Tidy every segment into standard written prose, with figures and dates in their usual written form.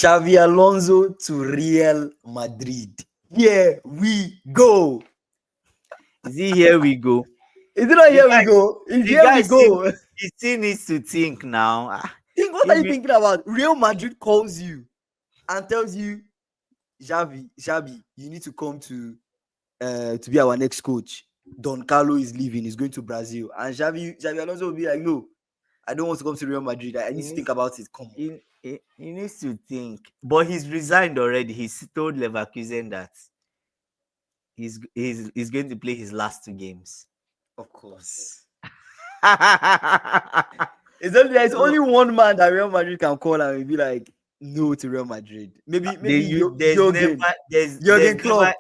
Xabi Alonso to Real Madrid. Here we go. Is it here we go? Is it not The here guy, we go? It's the here guy we go. he still needs to think now. Think, what are you thinking about? Real Madrid calls you and tells you, Xabi, you need to come to be our next coach. Don Carlo is leaving. He's going to Brazil. And Xabi Alonso will be like, no, I don't want to come to Real Madrid. I need to think about it. Come on. He needs to think. But he's resigned already. He's told Leverkusen that he's going to play his last 2 games. Of course. There's only one man that Real Madrid can call and be like, no to Real Madrid. Maybe Jurgen Klopp.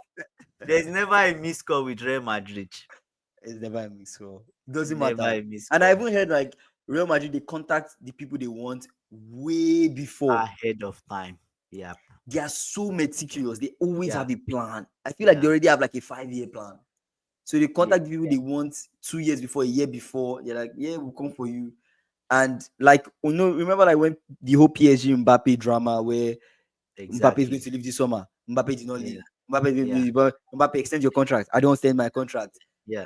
There's never a missed call with Real Madrid. It's never a missed call. It doesn't matter. And I even heard like Real Madrid, they contact the people they want way before. Ahead of time. Yeah. They are so meticulous. They always have a plan. I feel like they already have like a 5-year plan. So they contact people they want 2 years before, a year before. They're like, yeah, we'll come for you. And like, remember like when the whole PSG Mbappe drama where Mbappe is going to leave this summer. Mbappe did not leave. Mbappe extend your contract. I don't extend my contract. Yeah.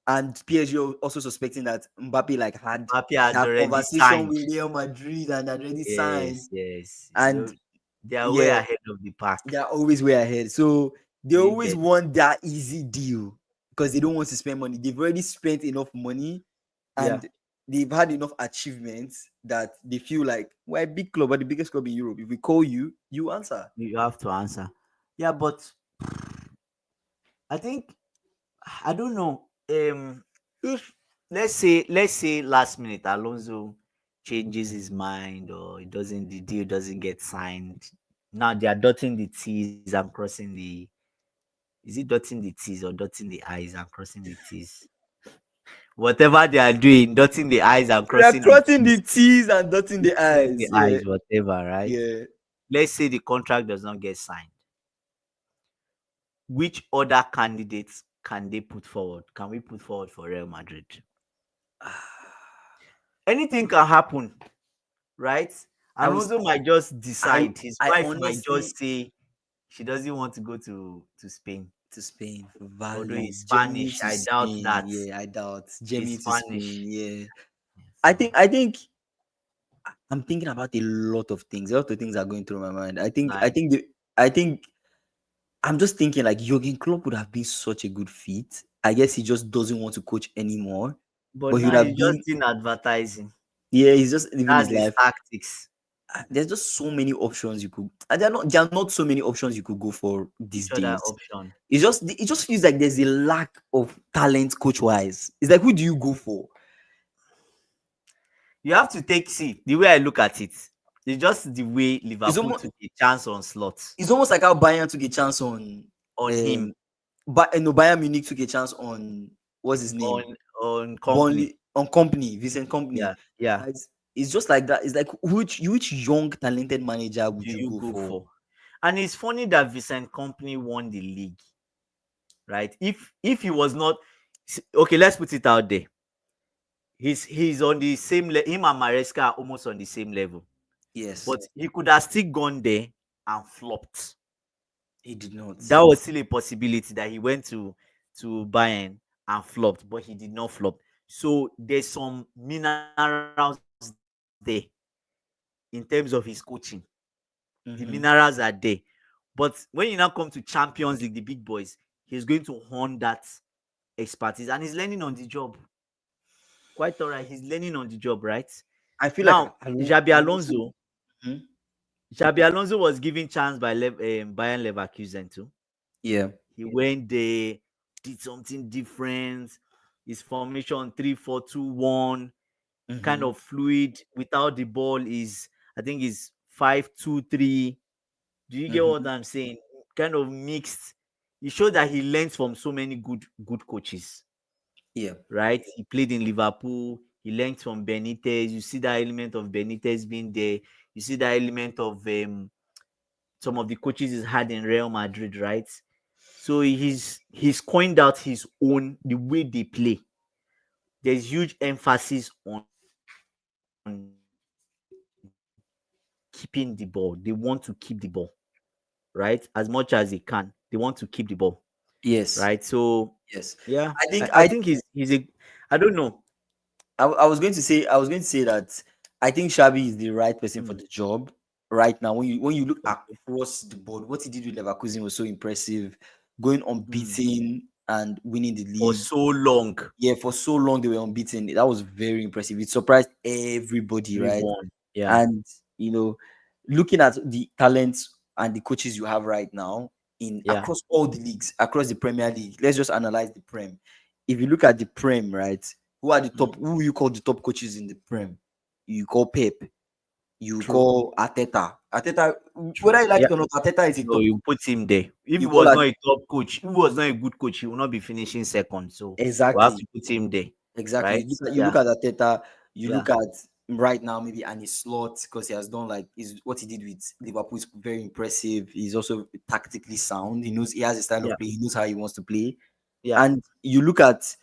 And PSG also suspecting that Mbappe like had conversation signed with Real Madrid and had already signed. Yes. And so they are way ahead of the pack. They are always way ahead. So they always want that easy deal because they don't want to spend money. They've already spent enough money and they've had enough achievements that they feel like we're a big club, but the biggest club in Europe. If we call you, you answer. You have to answer. Yeah, but I think I don't know. If let's say last minute Alonso changes his mind or the deal doesn't get signed. Now they are dotting the T's and crossing the. Is it dotting the T's or dotting the I's and crossing the T's? Whatever they are doing, dotting the I's and crossing the T's and dotting the I's. The I's, whatever, right? Yeah. Let's say the contract does not get signed. Which other candidates can they put forward? Can we put forward for Real Madrid? Anything can happen, right? Alonso might just decide. His wife might just say she doesn't want to go to Spain. To Spain. Although he's Spanish, I doubt that. Yeah, I doubt. Jamie to Spain. Yeah. I think I'm thinking about a lot of things. A lot of things are going through my mind. I think I'm just thinking like Jurgen Klopp would have been such a good fit. I guess he just doesn't want to coach anymore. But he would have just been advertising. Yeah, he's just living his life. Tactics. There's just so many options you could. And there are not so many options you could go for these days. It just feels like there's a lack of talent coach wise. It's like, who do you go for? You have to the way I look at it. It's just the way Liverpool took a chance on slots. It's almost like how Bayern took a chance on him. But Bayern Munich took a chance on what's his name? On Company. On Company, Vincent Company. Yeah. It's just like that. It's like which young talented manager would you go for? And it's funny that Vincent Company won the league, right? If he was not okay, let's put it out there. He's on the same level. Him and Maresca are almost on the same level. Yes, but he could have still gone there and flopped. He did not. That was still a possibility that he went to Bayern and flopped, but he did not flop. So there's some minerals there in terms of his coaching. Mm-hmm. The minerals are there. But when you now come to Champions League, the big boys, he's going to hone that expertise and he's learning on the job. Quite all right. He's learning on the job, right? I feel now, Xabi Alonso. Mm-hmm. Xabi Alonso was given chance by Bayern Leverkusen too. Yeah. He went there, did something different. His formation 3-4-2-1, kind of fluid. Without the ball is 5-2-3. Do you get what I'm saying? Kind of mixed. He showed that he learns from so many good coaches. Yeah. Right? He played in Liverpool. He learned from Benitez. You see that element of Benitez being there. You see that element of some of the coaches he's had in Real Madrid, right? So he's coined out his own, the way they play. There's huge emphasis on keeping the ball. They want to keep the ball, right? As much as they can. They want to keep the ball, Yes, right? So yes. yeah, I think I think he's a, I don't know. I was going to say that I think Xabi is the right person for Mm, the job right now. When you look okay. across the board, what he did with Leverkusen was so impressive, going Mm. unbeaten and winning the For league. so long, Yeah, for so long they were unbeaten. That was very impressive. It surprised everybody, right? everyone. Yeah, And you know, looking at the talents and the coaches you have right now in yeah. across all the leagues, across the Premier League, let's just analyze the Prem. If you look at the Prem, right, who are the top? Mm, Who you call the top coaches in the Prem? You call Pep. You true, call Ateta. Ateta, whether true. you like Yeah. it or not, Ateta is a So top. you put him there. If he You call was that not a top coach, if he was not a good coach, he will not be finishing second. So we have exactly. to put him there, Exactly. right? You look Yeah, at Ateta, you yeah, look at right now maybe and his slot because he has done like is what he did with Liverpool is very impressive. He's also tactically sound. He has a style yeah, of play. He knows how he wants to play. yeah. And you look at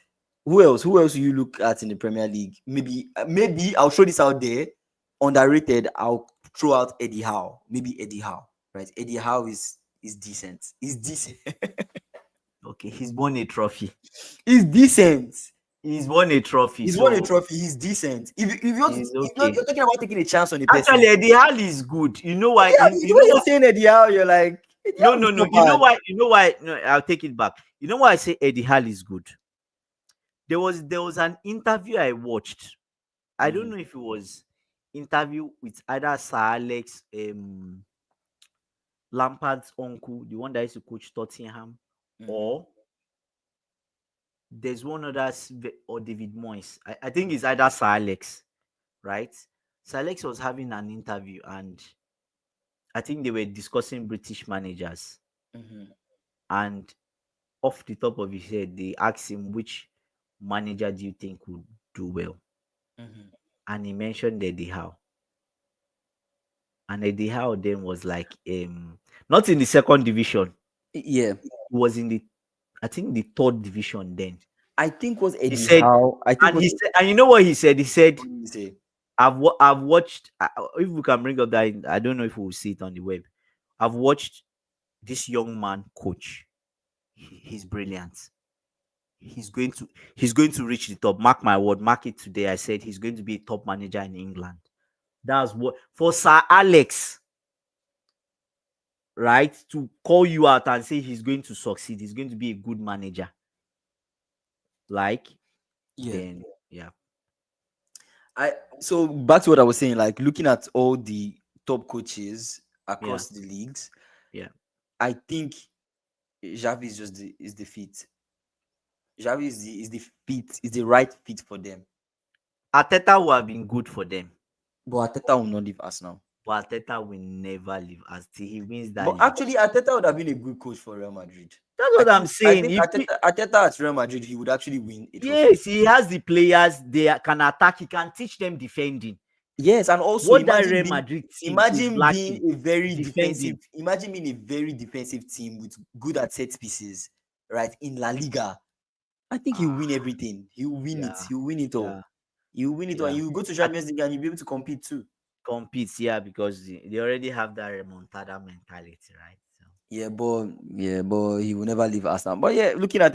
who else? Who else do you look at in the Premier League? Maybe I'll throw this out there. Underrated. I'll throw out Eddie Howe. Maybe Eddie Howe. Right? Eddie Howe is decent. He's decent. Okay, he's won a trophy. He's decent. He's won a trophy, He's won a so trophy. He's decent. If you want to, he's if okay. you're talking about taking a chance on a person, Actually, Eddie Hall is good. You know why? yeah, You the way know you're why? saying Eddie Howe, you're like Eddie No, Howe no, is no. not bad. You know why? No, I'll take it back. You know why I say Eddie Hall is good? There was an interview I watched. I don't Mhm, know if it was interview with either Sir Alex, Lampard's uncle, the one that used to coach Tottenham, mhm, or there's one other or David Moyes. I think it's either Sir Alex, right? Sir Alex was having an interview, and I think they were discussing British managers. mhm, And off the top of his head, they asked him which manager do you think would do well, mhm. and he mentioned Eddie Howe. And Eddie Howe then was like, not in the second division, Yeah, he was in the, I think, the third division then. I think was He Eddie said, Howe. I think and was he said, and you know what he said? He said, what did you say? I've watched. If we can bring up that, I don't know if we'll see it on the web. I've watched this young man coach. He's brilliant. He's going to he's going to reach the top. Mark my word. Mark it today. I said he's going to be a top manager in England. That's what for Sir Alex, right? To call you out and say he's going to succeed. He's going to be a good manager. Like Yeah, then, yeah, I so back to what I was saying. Like looking at all the top coaches yeah, across the leagues, yeah. I think Xavi is the fit. Xavi is the fit is the right fit for them. Ateta would have been good for them. But Ateta will not leave Arsenal. But Arteta will never leave us till he wins that But league. actually, Ateta would have been a good coach for Real Madrid. That's what I'm I saying. think Ateta at Real Madrid, he would actually win a trophy. Yes, he has the players, they can attack, he can teach them defending. Yes, and also What that Real Madrid team is imagine lacking, being a very defensive, defending. imagine being a very defensive team with good at set pieces, right? In La Liga. I think he'll Ah, win everything. He'll win it. yeah, He'll win it all. yeah, He'll win it all. And yeah. you go to I Champions League and you'll be able to compete too. competes, yeah, because they already have that remontada mentality, right? So Yeah, but he will never leave Arsenal. But yeah, looking at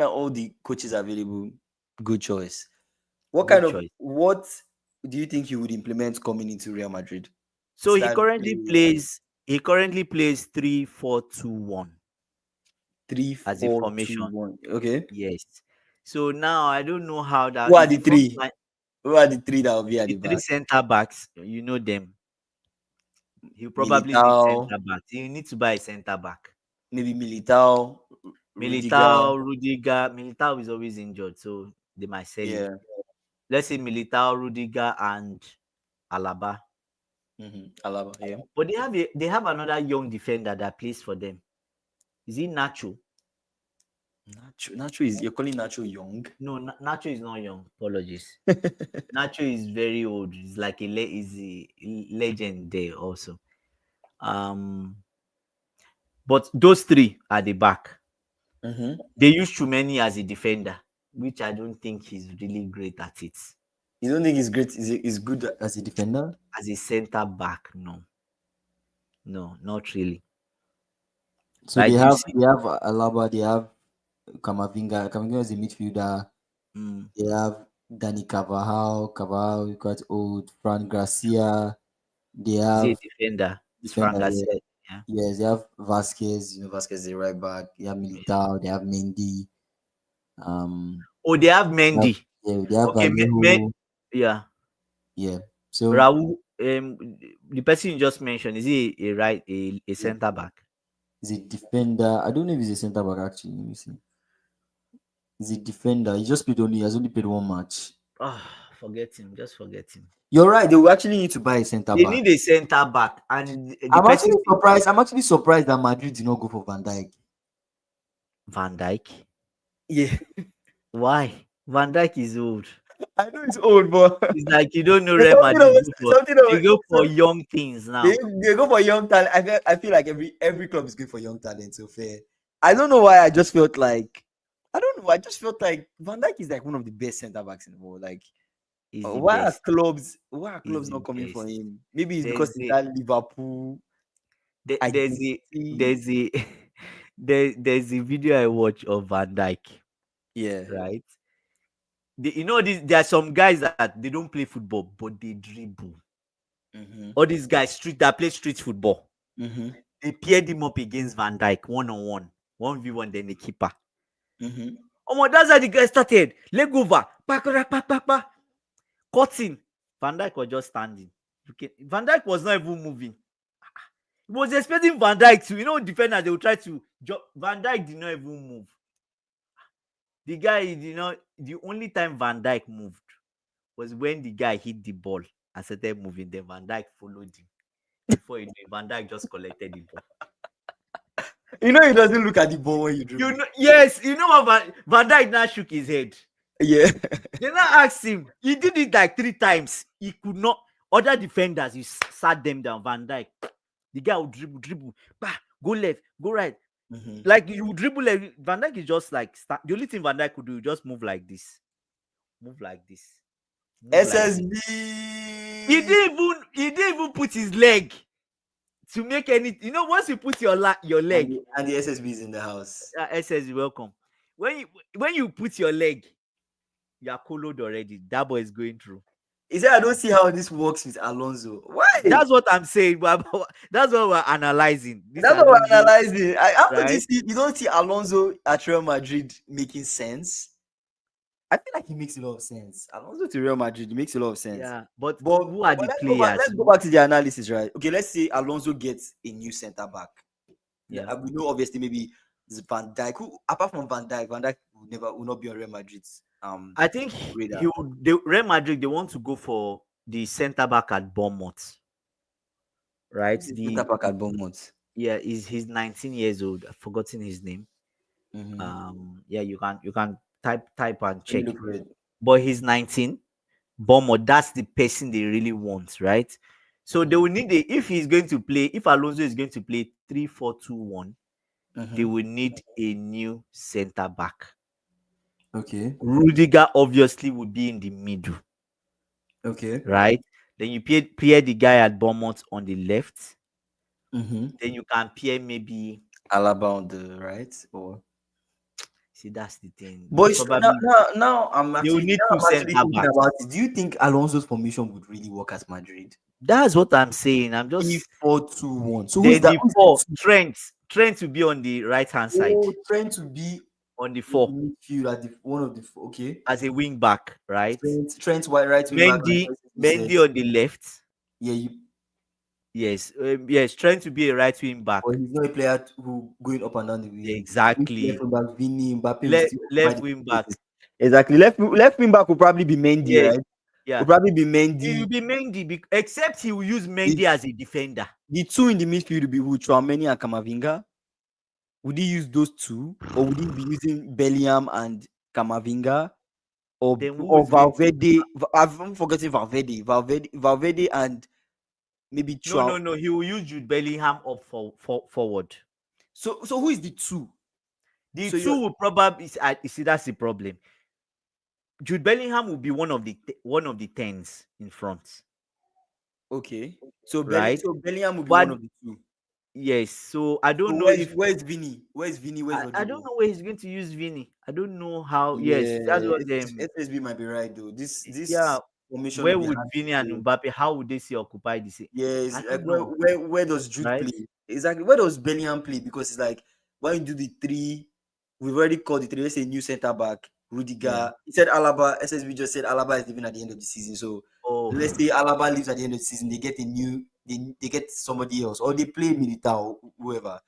all the coaches available, good choice. good choice. What do you think he would implement coming into Real Madrid? So Style of play and he currently plays 3-4-2-1 three, as a four, two, formation. one. Okay. Yes. So now I don't know how Who that are is the the front three? line. Who are the three that will be at The the three back? center backs, you know them. He'll probably need Militao, center back. He need to buy a center back. maybe Militao, Rudiger. Militao, Rudiger. Militao is always injured, so they might sell him. Yeah. Let's say Militao, Rudiger, and Alaba. Alaba. Yeah. But they have another young defender that plays for them. Is he Nacho? Nacho is you're calling Nacho young. No, Nacho is not young. Apologies. Nacho is very old. He's like is a legend there also. Um, but those three are the back. Mm-hmm. They use Chumeni as a defender, which I don't think he's really great at it. You don't think he's great? Is good as a defender? As a center back, no. No, not really. So Like you see, they have Alaba, they have Kamavinga. Kamavinga is a midfielder. mm, They have Danny Carvajal. Carvajal quite old. Fran Garcia. They is he a have defender? It's Frank defender. Yeah. Garcia. Yeah. Yes, they have Vasquez. Vasquez is the right back. They have Militao. They have Mendy. Um, Oh, they have they have, Mendy. yeah, they have Okay, Vallejo. yeah. Yeah. So Raul, the person you just mentioned, is he a right a he's center back? he's a defender. I don't know if he's a centre back actually. Let me see. He's a defender. He has only played one match. Ah, forget him. Just forget him. You're right. They will actually need to buy a centre They back. need a center back, and the person I'm actually surprised that Madrid did not go for Van Dijk. Van Dijk. Yeah. Why? Van Dijk is old. I know it's old, but It's like you don't know there's Real Madrid go for something they of go for so young things they, now. they go for young talent. I feel like every club is going for young talent. So fair. I don't know why. I just felt like I don't know. I just felt like Van Dijk is like one of the best centre backs in the world. Like Is the best. why are Is clubs the not coming for best. him? Maybe it's because There's it's a that Liverpool there's a identity. there's a there's a video I watch of Van Dijk, Yeah. right? You know this, there are some guys that they don't play football but they dribble. Mm-hmm. All these guys that play street football. Mm-hmm. They paired him up against Van Dijk 1-on-1, 1v1, then the keeper. Mm-hmm. Oh, that's how the guy started. Leg over, cutting. Van Dijk was just standing. Van Dijk was not even moving. He was expecting Van Dijk to, defenders, they will try to. Van Dijk did not even move. The guy did not. The only time Van Dijk moved was when the guy hit the ball and started moving. Then Van Dijk followed him. Before you know it, Van Dijk just collected the ball. You know he doesn't look at the ball when you dribble. Yes, you know what Van Dijk now shook his head. Yeah. They now asked him. He did it like 3 times. He could not. Other defenders, he sat them down. Van Dijk, the guy would dribble, bah, go left, go right. Mm-hmm. Like you dribble. Van Dijk is just like the only thing Van Dijk could do, just move like this, move like this. Move like this. SSB. He didn't even put his leg to make any. Once you put your leg, And the SSB is in the house. SSB, welcome. When you put your leg, you are colored already. That boy is going through. He said, I don't see how this works with Alonso. Why? That's what I'm saying. That's what we're analyzing. That's what we're Alonso, analyzing. How could right? you don't see Alonso at Real Madrid making sense? I feel like he makes a lot of sense. Alonso to Real Madrid makes a lot of sense. Yeah, but But who are the let's players? go back to the analysis, right? Okay, let's say Alonso gets a new centre back. Yeah. We know obviously maybe it's Van Dijk. Who apart from Van Dijk will not be on Real Madrid's I think radar. Real Madrid, they want to go for the centre back at Bournemouth, right? Centre back at Bournemouth. Yeah, he's 19 years old. I've forgotten his name. Mm-hmm. Yeah, you can type and check. Look red. But he's 19. Bournemouth, that's the person they really want, right? So they will need if he's going to play, if Alonso is going to play 3-4-2-1, they will need a new centre back. Okay. Rudiger obviously would be in the middle. Okay. Right? Then you pair the guy at Bournemouth on the left. Mm-hmm. Then you can pair maybe Alaba on the right, or see that's the thing. but Probably now I'm you actually need two centre thinking backs. about it. Do you think Alonso's formation would really work at Madrid? That's what I'm saying. I'm just 4-2-1. So then who's that? the four Trent to be on the right hand side. Trying to be On the 4 midfield at one of the four. Okay. as a wing back, right? Trent right wing back. Mendy on the left. Yeah, Yes, Trent to be a right wing back. but he's not a player who going up and down the wing. Exactly. Left wing back, Vini, Mbappe. Left wing back. Exactly. Left wing back will probably be Mendy, right? Yeah. Will probably be Mendy. It will be Mendy, except he will use Mendy as a defender. The two in the midfield will be who? Tchouaméni and Camavinga. Would he use those two, or would he be using Bellingham and Camavinga, or Valverde? I'm forgetting Valverde and maybe No. He will use Jude Bellingham up forward. So who is the two? The two will probably see that's the problem. Jude Bellingham will be one of the 10s in front. Okay. So right. So Bellingham will be one of the two. Yes. So I So don't know if where's Vini? Where's Vini? Where's I don't Rodrigo? know where he's going to use Vini. I don't know how. Yes, that's Yeah, what SSB might be right though. yeah. This formation will Where be would hard to Vini and say. Mbappe? How would they see occupy the same? Yeah, I it's like don't know. where does Jude Right? play? Exactly. Where does Bellingham play? Because it's like when you do the three, we've already called the three. Let's say new centre back, Yeah. Rudiger. He said Alaba. SSB just said Alaba is leaving at the end of the season. So Oh, let's say Alaba leaves at the end of the season, they get a new they get somebody else. Or they play Militao, whoever.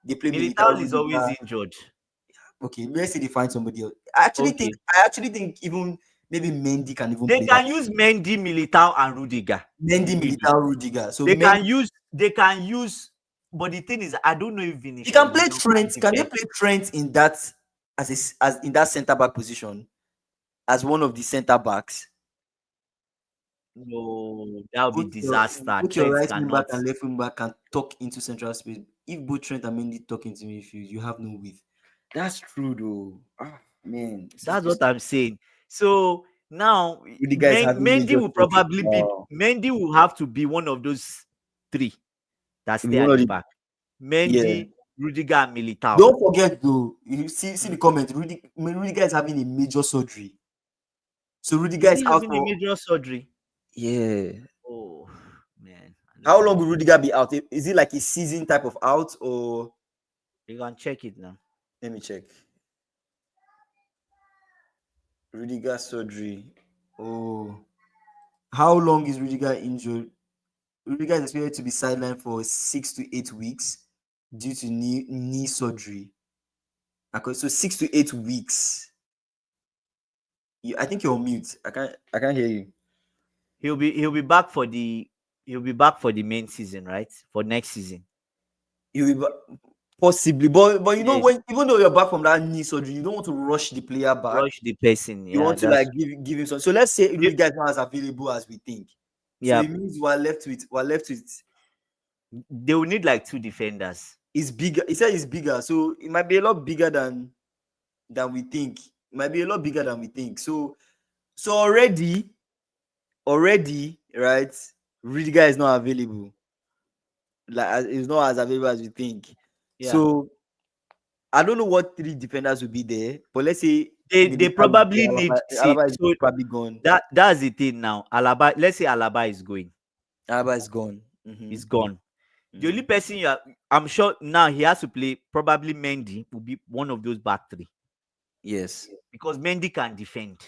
They play Militao, Militao is always Rudiger. injured. Okay, let's say they find somebody else. Okay. I actually think even maybe Mendy can even They play that. can use Mendy, Militao, and Rudiger. Mendy, Maybe Militao, Rudiger. So they Mendy can use. They can use. But the thing is, I don't know if you Vinicius can play can Trent. Can they defend. play Trent in that as in that centre back position as one of the centre backs? No, that would be Both your disaster. both your Trent right wing back cannot. and left wing back can tuck into central space. If both Trent and Mendy tuck into midfield, you have no width. That's true though. Ah man, That's what I'm saying. So now the guys having Mendy major will structure. probably be Wow. Mendy will have to be one of those three that stay One at of the the back. yeah. Mendy, Rudiger, and Militao. Don't forget though, you see the comment. Rudiger is having a major surgery. So Rudiger Is is he out having a for major surgery? yeah. Oh man, I don't How know. long will Rudiger be out? Is it like a season type of out or You can check it now. let me check. Rudiger surgery. Oh, how long is Rudiger injured? Rudiger is expected to be sidelined for 6 to 8 weeks due to knee surgery. Okay, so 6 to 8 weeks. I think you're on mute. I can't hear you. He'll be back for the main season, right? For next season. You will possibly, but you know Yes. when even though you're back from that knee surgery, you don't want to rush the player back. Rush the person. You Yeah, want to that's like give him some. So let's say yeah. Rudiger is not as available as we think. So Yeah. it means we're left with They will need like two defenders. is bigger. He said it's bigger, so it might be a lot bigger than we think. It might be a lot bigger than we think. So already, right? Rudiger is not available. Like it's not as available as we think. Yeah. So I don't know what three defenders will be there, but let's say They Militao is there, probably need see Alaba is so probably gone. that's the thing now. Alaba, let's say Alaba is going, Alaba is gone. is gone. The only Mhm. person I'm sure now he has to play probably Mendy will be one of those back three Yes. because Mendy can defend.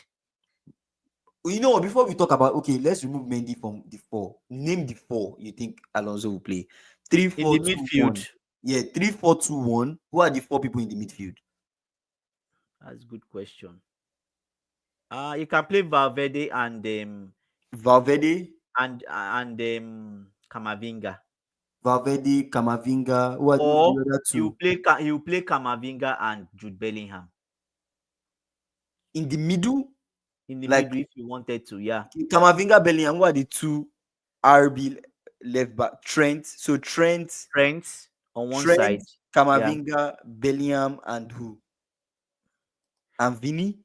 You know what? Before we talk about let's remove Mendy from the four. Name the four you think Alonso will play. Three, In four, the two, midfield, one. Yeah, 3-4-2-1. Who are the four people in the midfield? that's a good question. You can play Valverde Valverde, Camavinga, Camavinga. Who are or the other two? you play Camavinga and Jude Bellingham In the middle, in the like middle if you wanted to. Yeah, Camavinga, Bellingham. Who are the two RB left back? Trent. So Trent on one Trent, side. Yeah, Camavinga, Bellingham, and who? And Vini?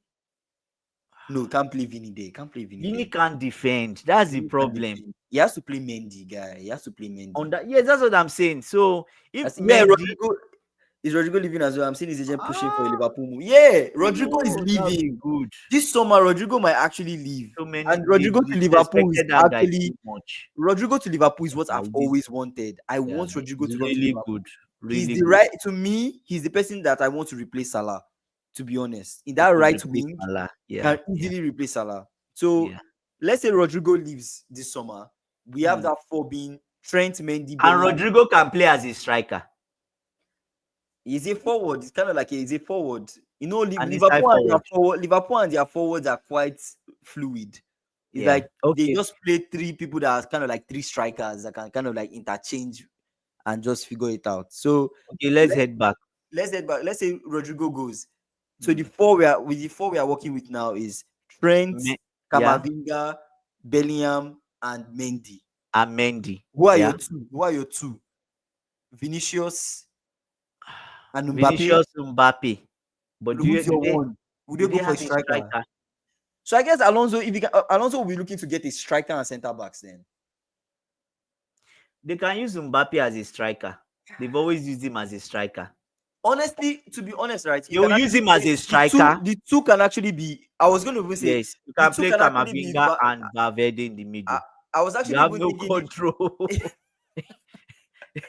No, can't play Vini there. Can't play Vini Vini there. can't defend. That's the Vini can't problem. defend. He has to play Mendy, guy. He has to play On Mendy. that, yes, that's what I'm saying. So if Yeah, Mendy, Rodrigo is Rodrigo leaving as well. I'm seeing his agent pushing for a Liverpool move. Yeah, Rodrigo is oh, that would be leaving. good. This summer, Rodrigo might actually leave. So many And Rodrigo they to Liverpool is disrespected that guy actually too much. Rodrigo to Liverpool is what Yeah, I've always wanted. I yeah, want Rodrigo he's to come to really Liverpool. good, He's really the good. right to me, he's the person that I want to replace Salah, to be honest. In that Could right replace wing, Salah. Yeah, can yeah, easily replace Salah. So yeah. let's say Rodrigo leaves this summer. We have that four being Trent, Mendy, And Bellingham. Rodrigo can play as a striker He's a forward. It's kind of like he's a forward. You know, and inside forward. Liverpool and their forwards are quite fluid. It's Yeah. like they Okay. just play three people that are kind of like three strikers that can kind of like interchange and just figure it out. So Okay. Let's let's head back. head back. Let's say Rodrigo goes. So Mm. the four we are working with now is Trent, Yeah. Camavinga, Bellingham, and Mendy. And Mendy. Who are your Yeah. two? Who are your two? Vinicius and Mbappe. Vinicius Mbappe. But Who's your one? Would do they they go for a have a striker? striker? So I guess Alonso, if Alonso will be looking to get a striker and centre backs then. They can use Mbappe as a striker. They've always used him as a striker. Honestly, to be honest, right, you They'll can use actually him as say a striker. the two can actually be. I was going to even say Yes, you the can two play can actually be. Kamavinga and Valverde in the I, middle. I was You actually have even no thinking control.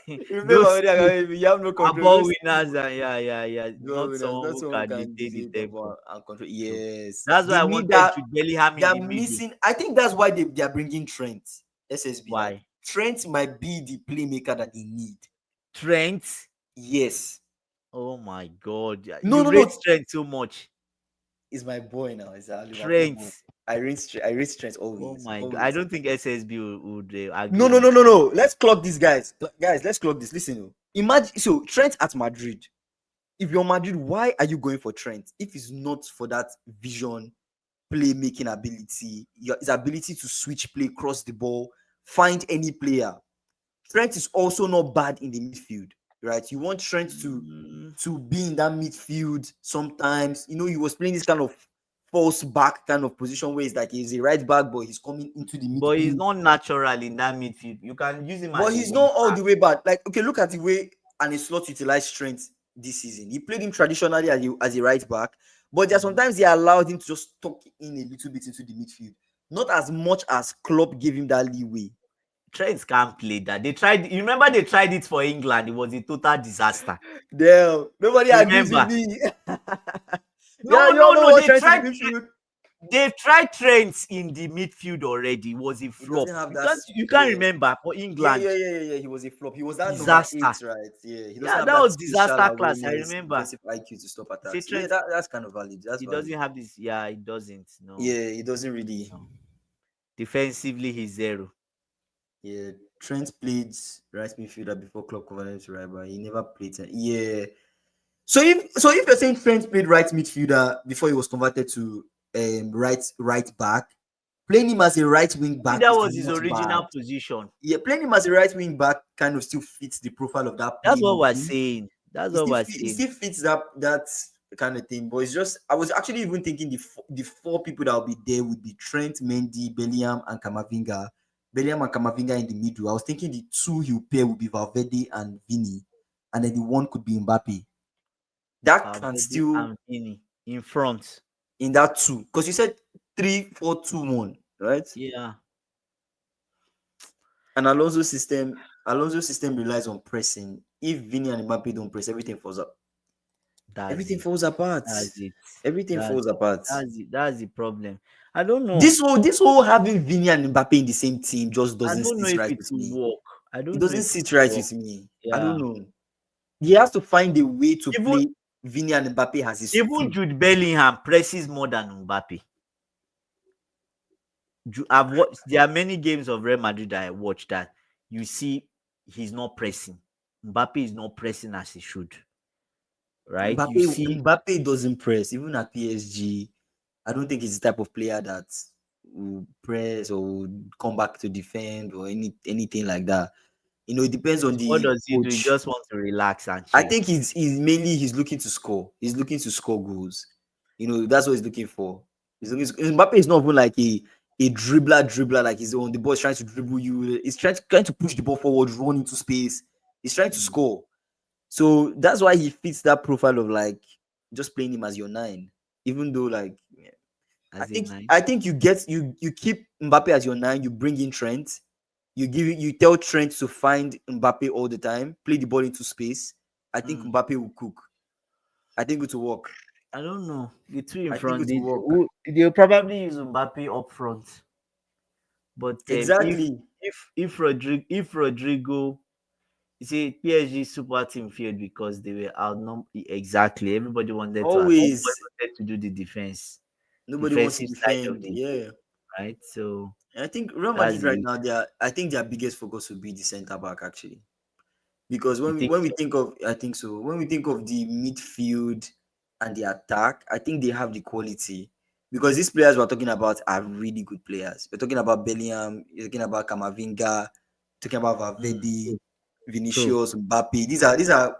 if you play Those Bavaria, two you have no are control. ball Those winners, and yeah. goal Not winners, someone not who someone who can can dictate the dictate the tempo. ball and control. So Yes, that's why they I need wanted that. to Bellingham They in are the middle. missing. I think that's why they are bringing Trent. SSB, like Why? Trent might be the playmaker that they need. Trent. Yes. Oh my God! No, You no, rate no. Trent so much. He's my boy now. He's a Liverpool Trent. boy. I rate Trent Oh always, my God! I always. don't think SSB would No, agree no, with. no, no, no. Let's clock these guys. Guys, let's clock this. Listen, oh. Imagine so Trent at Madrid. If you're Madrid, why are you going for Trent? If it's not for that vision, playmaking ability, his ability to switch play, cross the ball, find any player. Trent is also not bad in the midfield, right? You want Trent to be in that midfield sometimes. You know, he was playing this kind of false back kind of position where he's like he's a right back, but he's coming into the But he's midfield. not natural in that midfield. You can use him But as a he's wing not all back. the way bad. Like, okay, look at the way and his slot utilized Trent this season. He played him traditionally as a right back, but there sometimes they allowed him to just tuck in a little bit into the midfield. Not as much as Klopp gave him that leeway. Trent can't play that. They tried. You remember they tried it for England. It was a total disaster. Damn, nobody agrees with Remember? me. Yeah, No, you all no, know no. what Trent in the midfield. They've tried Trent in the midfield already. It was a He flop. doesn't have You that. can't remember for Yeah, England. yeah, yeah, yeah, yeah. He was a flop. He was that number Disaster. 8, right? Yeah, he doesn't Yeah, have that that was spatial disaster class. I awareness, remember. defensive IQ to stop Say attacks. Yeah, Trent, that's kind of valid. That's he valid. doesn't have this. Yeah, he doesn't. No. Yeah, he doesn't really. No. Defensively, he's zero. Yeah, Trent played right midfielder before Klopp converted to right back. He never played. Yeah. So if you're saying Trent played right midfielder before he was converted to right back, playing him as a right wing Maybe back that is was his not bad. original position. Yeah, playing him as a right wing back kind of still fits the profile of that That's what we're playmaking. saying. That's It what still, we're it saying. still fits that kind of thing. But it's just I was actually even thinking the four people that will be there would be Trent, Mendy, Bellingham, and Kamavinga. Bellingham and Kamavinga in the middle. I was thinking the two he'll pair would be Valverde and Vini, and then the one could be Mbappe. That can Valverde still and Vini in front. in that two because you said 3-4-2-1, right? Yeah. And Alonso's system relies on pressing. If Vini and Mbappe don't press, everything falls up. That's Everything it. falls apart. That's it. Everything That's falls apart. That's it. That's the problem. I don't know. This whole having Vini and Mbappe in the same team just I doesn't don't know sit if right it with will me. work. I It don't know doesn't if it sit will right work. with me. I Yeah. don't know. He has to find a way to Even play Vini and Mbappe as his even two. Jude Bellingham presses more than Mbappe. I've watched. There are many games of Real Madrid that I watched that you see he's not pressing. Mbappe is not pressing as he should. Right? You see, Mbappe doesn't press even at PSG. I don't think he's the type of player that will press or will come back to defend or anything like that. It depends on what the does he do? He coach. just wants to relax and I chill. think he's mainly he's looking to score. He's looking to score goals. That's what he's looking for. Mbappe is not even like a dribbler like he's on the ball trying to dribble you. He's trying to push the ball forward, run into space. He's trying to score. So that's why he fits that profile of like just playing him as your 9. Even though like As a nine. I think you keep Mbappe as your 9, you bring in Trent, you tell Trent to find Mbappe all the time, play the ball into space. I think Mbappe will cook. I think it will work. I don't know. The two in I think front, it will work. they'll probably use Mbappe up front. But Exactly. if Rodrigo, you see, PSG super team failed because they were outnumbered. Exactly, everybody Always. wanted to do the Nobody wants to defensive side of defend. the Yeah. game, right? So And I think Real that's Madrid right it. now, I think their biggest focus would be the centre back actually. Because You think when we so? think of I think so when we think of the midfield and the attack, I think they have the quality because these players we're talking about are really good players. We're talking about Bellingham, you're talking about Kamavinga, talking about Valverde, True. Vinicius, Mbappe. These are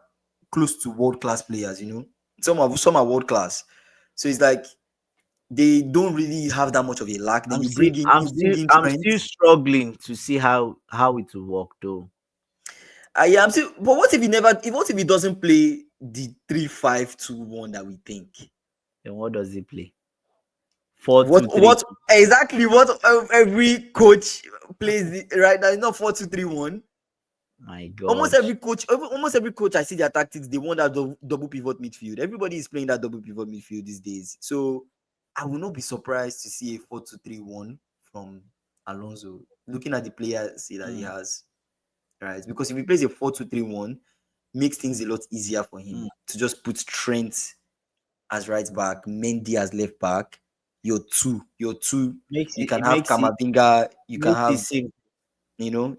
close to world class players. Some are world class. So it's like they don't really have that much of a lack. Then you bring in Trent. I'm still struggling to see how it will work though. Yeah, I'm still. But what if he never? What if he doesn't play the 3-5-2-1 that we think? Then what does he play? 4 What 2 3. what exactly what every coach plays right now? It's not 4-2-3-1. My Almost God. every coach I see their tactics, they want that double pivot midfield. Everybody is playing that double pivot midfield these days. So I will not be surprised to see a 4-2-3-1 from Alonso. Looking at the players that he has, right? Because if he plays a 4-2-3-1, makes things a lot easier for him to just put Trent as right back, Mendy as left back. Your two. Makes You it, can it have makes it Kamavinga. You can makes it have simple.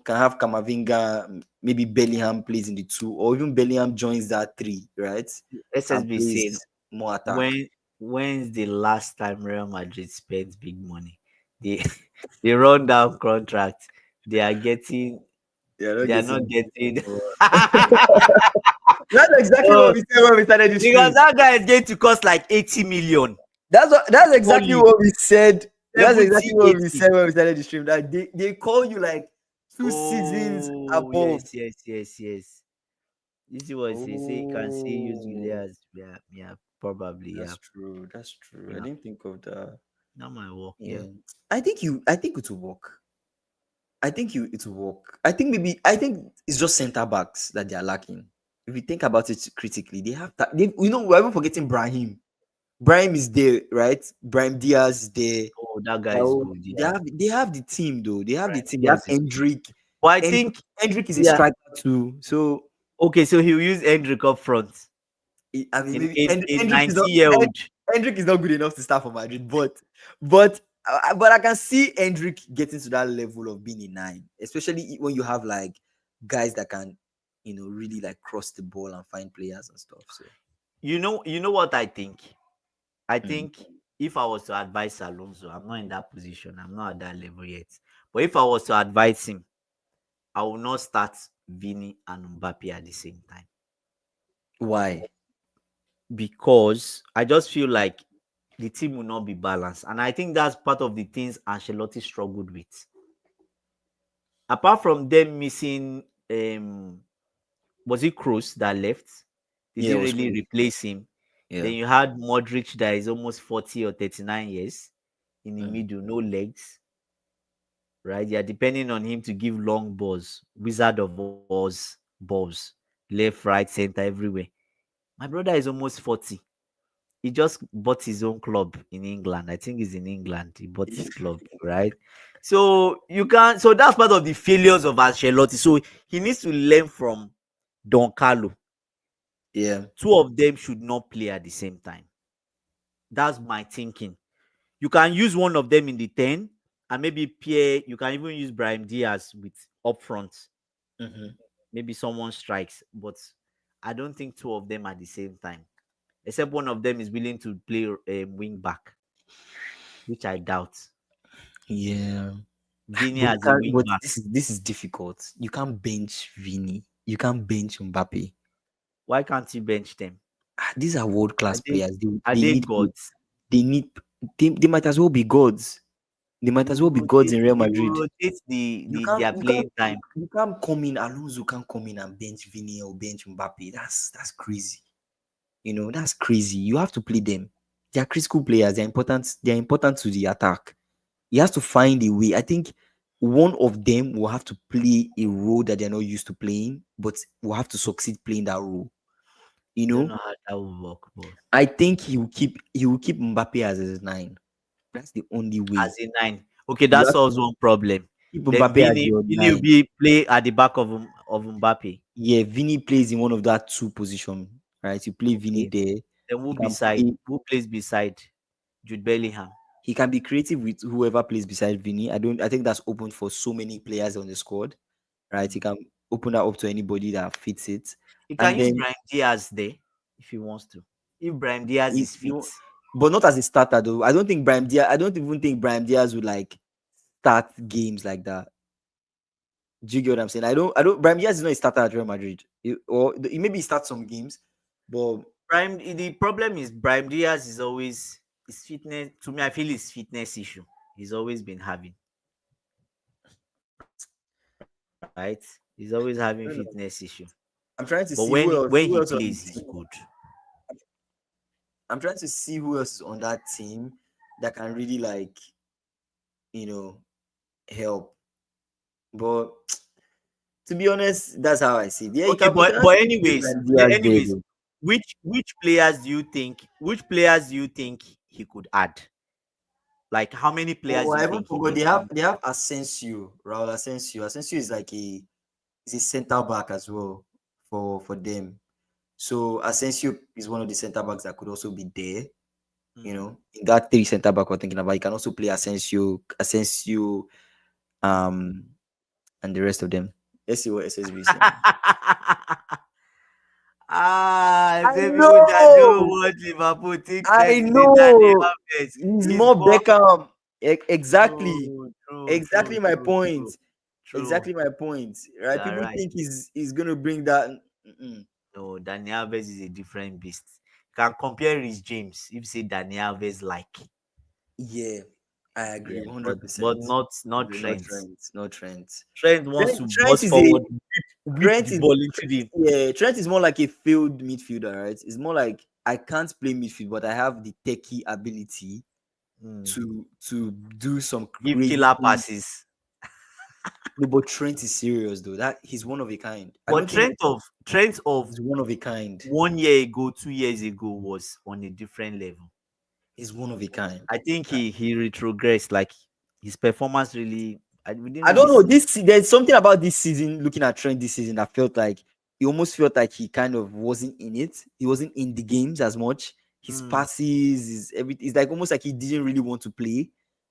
can have Kamavinga, maybe Bellingham plays in the 2, or even Bellingham joins that 3, right? And SSB saying plays more attack. when's the last time Real Madrid spent big money? They they run down contract. They are getting Yeah, they are not getting That's exactly oh, what we said when we started the because stream. that guy is going to cost like 80 million. That's exactly Solid. what we said. That's 70, exactly what we 80. said when we started the stream. That they call you like 2 seasons Oh above. yes. You see what I say you can see use Oh, Julius. Yeah, probably, yeah. that's true. That's true. I Yeah. didn't think of that. Not my work, yeah. Yeah. I think it will work. It will work. I think it's just center backs that they are lacking. If you think about it critically, they have that. We're even forgetting Brahim. Brahim is there, right? Brahim Diaz is there. Oh, that guy is So good, they yeah. have the team though. They have the Brian team. They have Diaz is good. Hendrick. But I Hendrick, think, Hendrick is a yeah. striker too. So Okay, so he'll use Hendrick up front. I mean, In maybe in a Hendrick is not 90-year-old. Hendrick is not good enough to start for Madrid, but I can see Hendrick getting to that level of being a 9, especially when you have like guys that can, really like cross the ball and find players and stuff. So You know what I think? I mm. think if I was to advise Alonso, I'm not in that position. I'm not at that level yet. But if I was to advise him, I will not start Vini and Mbappe at the same time. Why? Because I just feel like the team will not be balanced. And I think that's part of the things Ancelotti struggled with. Apart from them missing, was it Kroos that left? They Yeah, it didn't was really cool. replace him. Yeah. Then you had Modric that is almost 40 or 39 years in the Mm. middle, no legs, right? You're depending on him to give long balls, Wizard of Oz balls, left, right, center, everywhere. My brother is almost 40. He just bought his own club in England. I think he's in England. He bought his club, right? So you can so that's part of the failures of Ancelotti. So he needs to learn from Don Carlo. Yeah. Two of them should not play at the same time. That's my thinking. You can use one of them in the 10 and maybe Pierre, you can even use Brahim Diaz with up front. Mhm. Maybe someone strikes, but I don't think two of them at the same time. Except one of them is willing to play a wing back, which I doubt. Yeah. Vini But you as a can't. wing But back. this is difficult. You can't bench Vini. You can't bench Mbappe. Why can't you bench them? These are world Are class they players. are They they need. gods? They need. They might as well be gods. They might as well be gods in Real You will Madrid. rotate You can't. their You can't. playing time. You can't come in. Alonso can't come in and bench Vini or bench Mbappe. That's crazy. That's crazy. You have to play them. They are critical players. They're important. They're important to the attack. He has to find a way. I think one of them will have to play a role that they're not used to playing, but will have to succeed playing that role. You I don't know, know how that will work, but I think he will keep Mbappe as his 9. That's the only way. as a 9. Okay, You that have to solves one problem. keep Then Mbappe as your Vini will 9. be play at the back of Mbappe. Yeah, Vini plays in one of that 2 position, right? You play Vini Okay. there. Then He can play. who plays beside Jude Bellingham? He can be creative with whoever plays beside Vini. I think that's open for so many players on the squad, right? He Mm. can open that up to anybody that fits it. He can And use then Brahim Diaz there if he wants to. If Brahim Diaz he, is fit. you, but not as a starter though. I don't even think Brahim Diaz would like start games like that. Do you get what I'm saying? I don't. Brahim Diaz is not a starter at Real Madrid. Maybe he starts some games, but The problem is Brahim Diaz is always his fitness. To me, I feel his fitness issue. He's always been having, right? His fitness issue. He's always having I don't know. fitness issue. I'm trying to But see who else. when Who he else on plays, the he's team. good. I'm trying to see who else is on that team that can really like, help. But to be honest, that's how I see it. Yeah, Okay, you can actually put anyways, Ruben Diaz there, anyways, though. which players do you think he could add? Like how many players Oh, do I you even think he forgot. needs They to have be? they have Asensio, Raul Asensio. Asensio is like a center back as well for them. So Asensio is one of the center backs that could also be there. In that three center back we're thinking about, you can also play Asensio, um, and the rest of them. Let's see what SSB is saying. I Say people that don't know, watch Liverpool think I Trent is a Daniel know. Alves. He's He's more more Beckham. Exactly, true, exactly my true, point. true, true. Exactly my point. Right? You're People right. think he's gonna bring that. Mm-mm. No, Daniel Alves is a different beast. Can compare Rhys James if you say Daniel Alves like. Yeah, I agree, Yeah, hundred but percent. not No Trent. Trent, no Trent. Trent wants to Trent bust is a forward, whip Trent the is ball into the. yeah. Trent is more like a field midfielder, right? It's more like I can't play midfield, but I have the techie ability Mm. to do some Give crazy killer things. passes. No, but Trent is serious though. That he's one of a kind. I But don't think Trent of he's one of a kind. 1 year ago, 2 years ago was on a different level. He's one of a kind. I think he retrogressed. Like his performance really, we didn't I really don't know. see. There's something about this season. Looking at Trent this season, I felt like he almost felt like he kind of wasn't in it. He wasn't in the games as much. His Mm, passes, his everything. It's like almost like he didn't really want to play.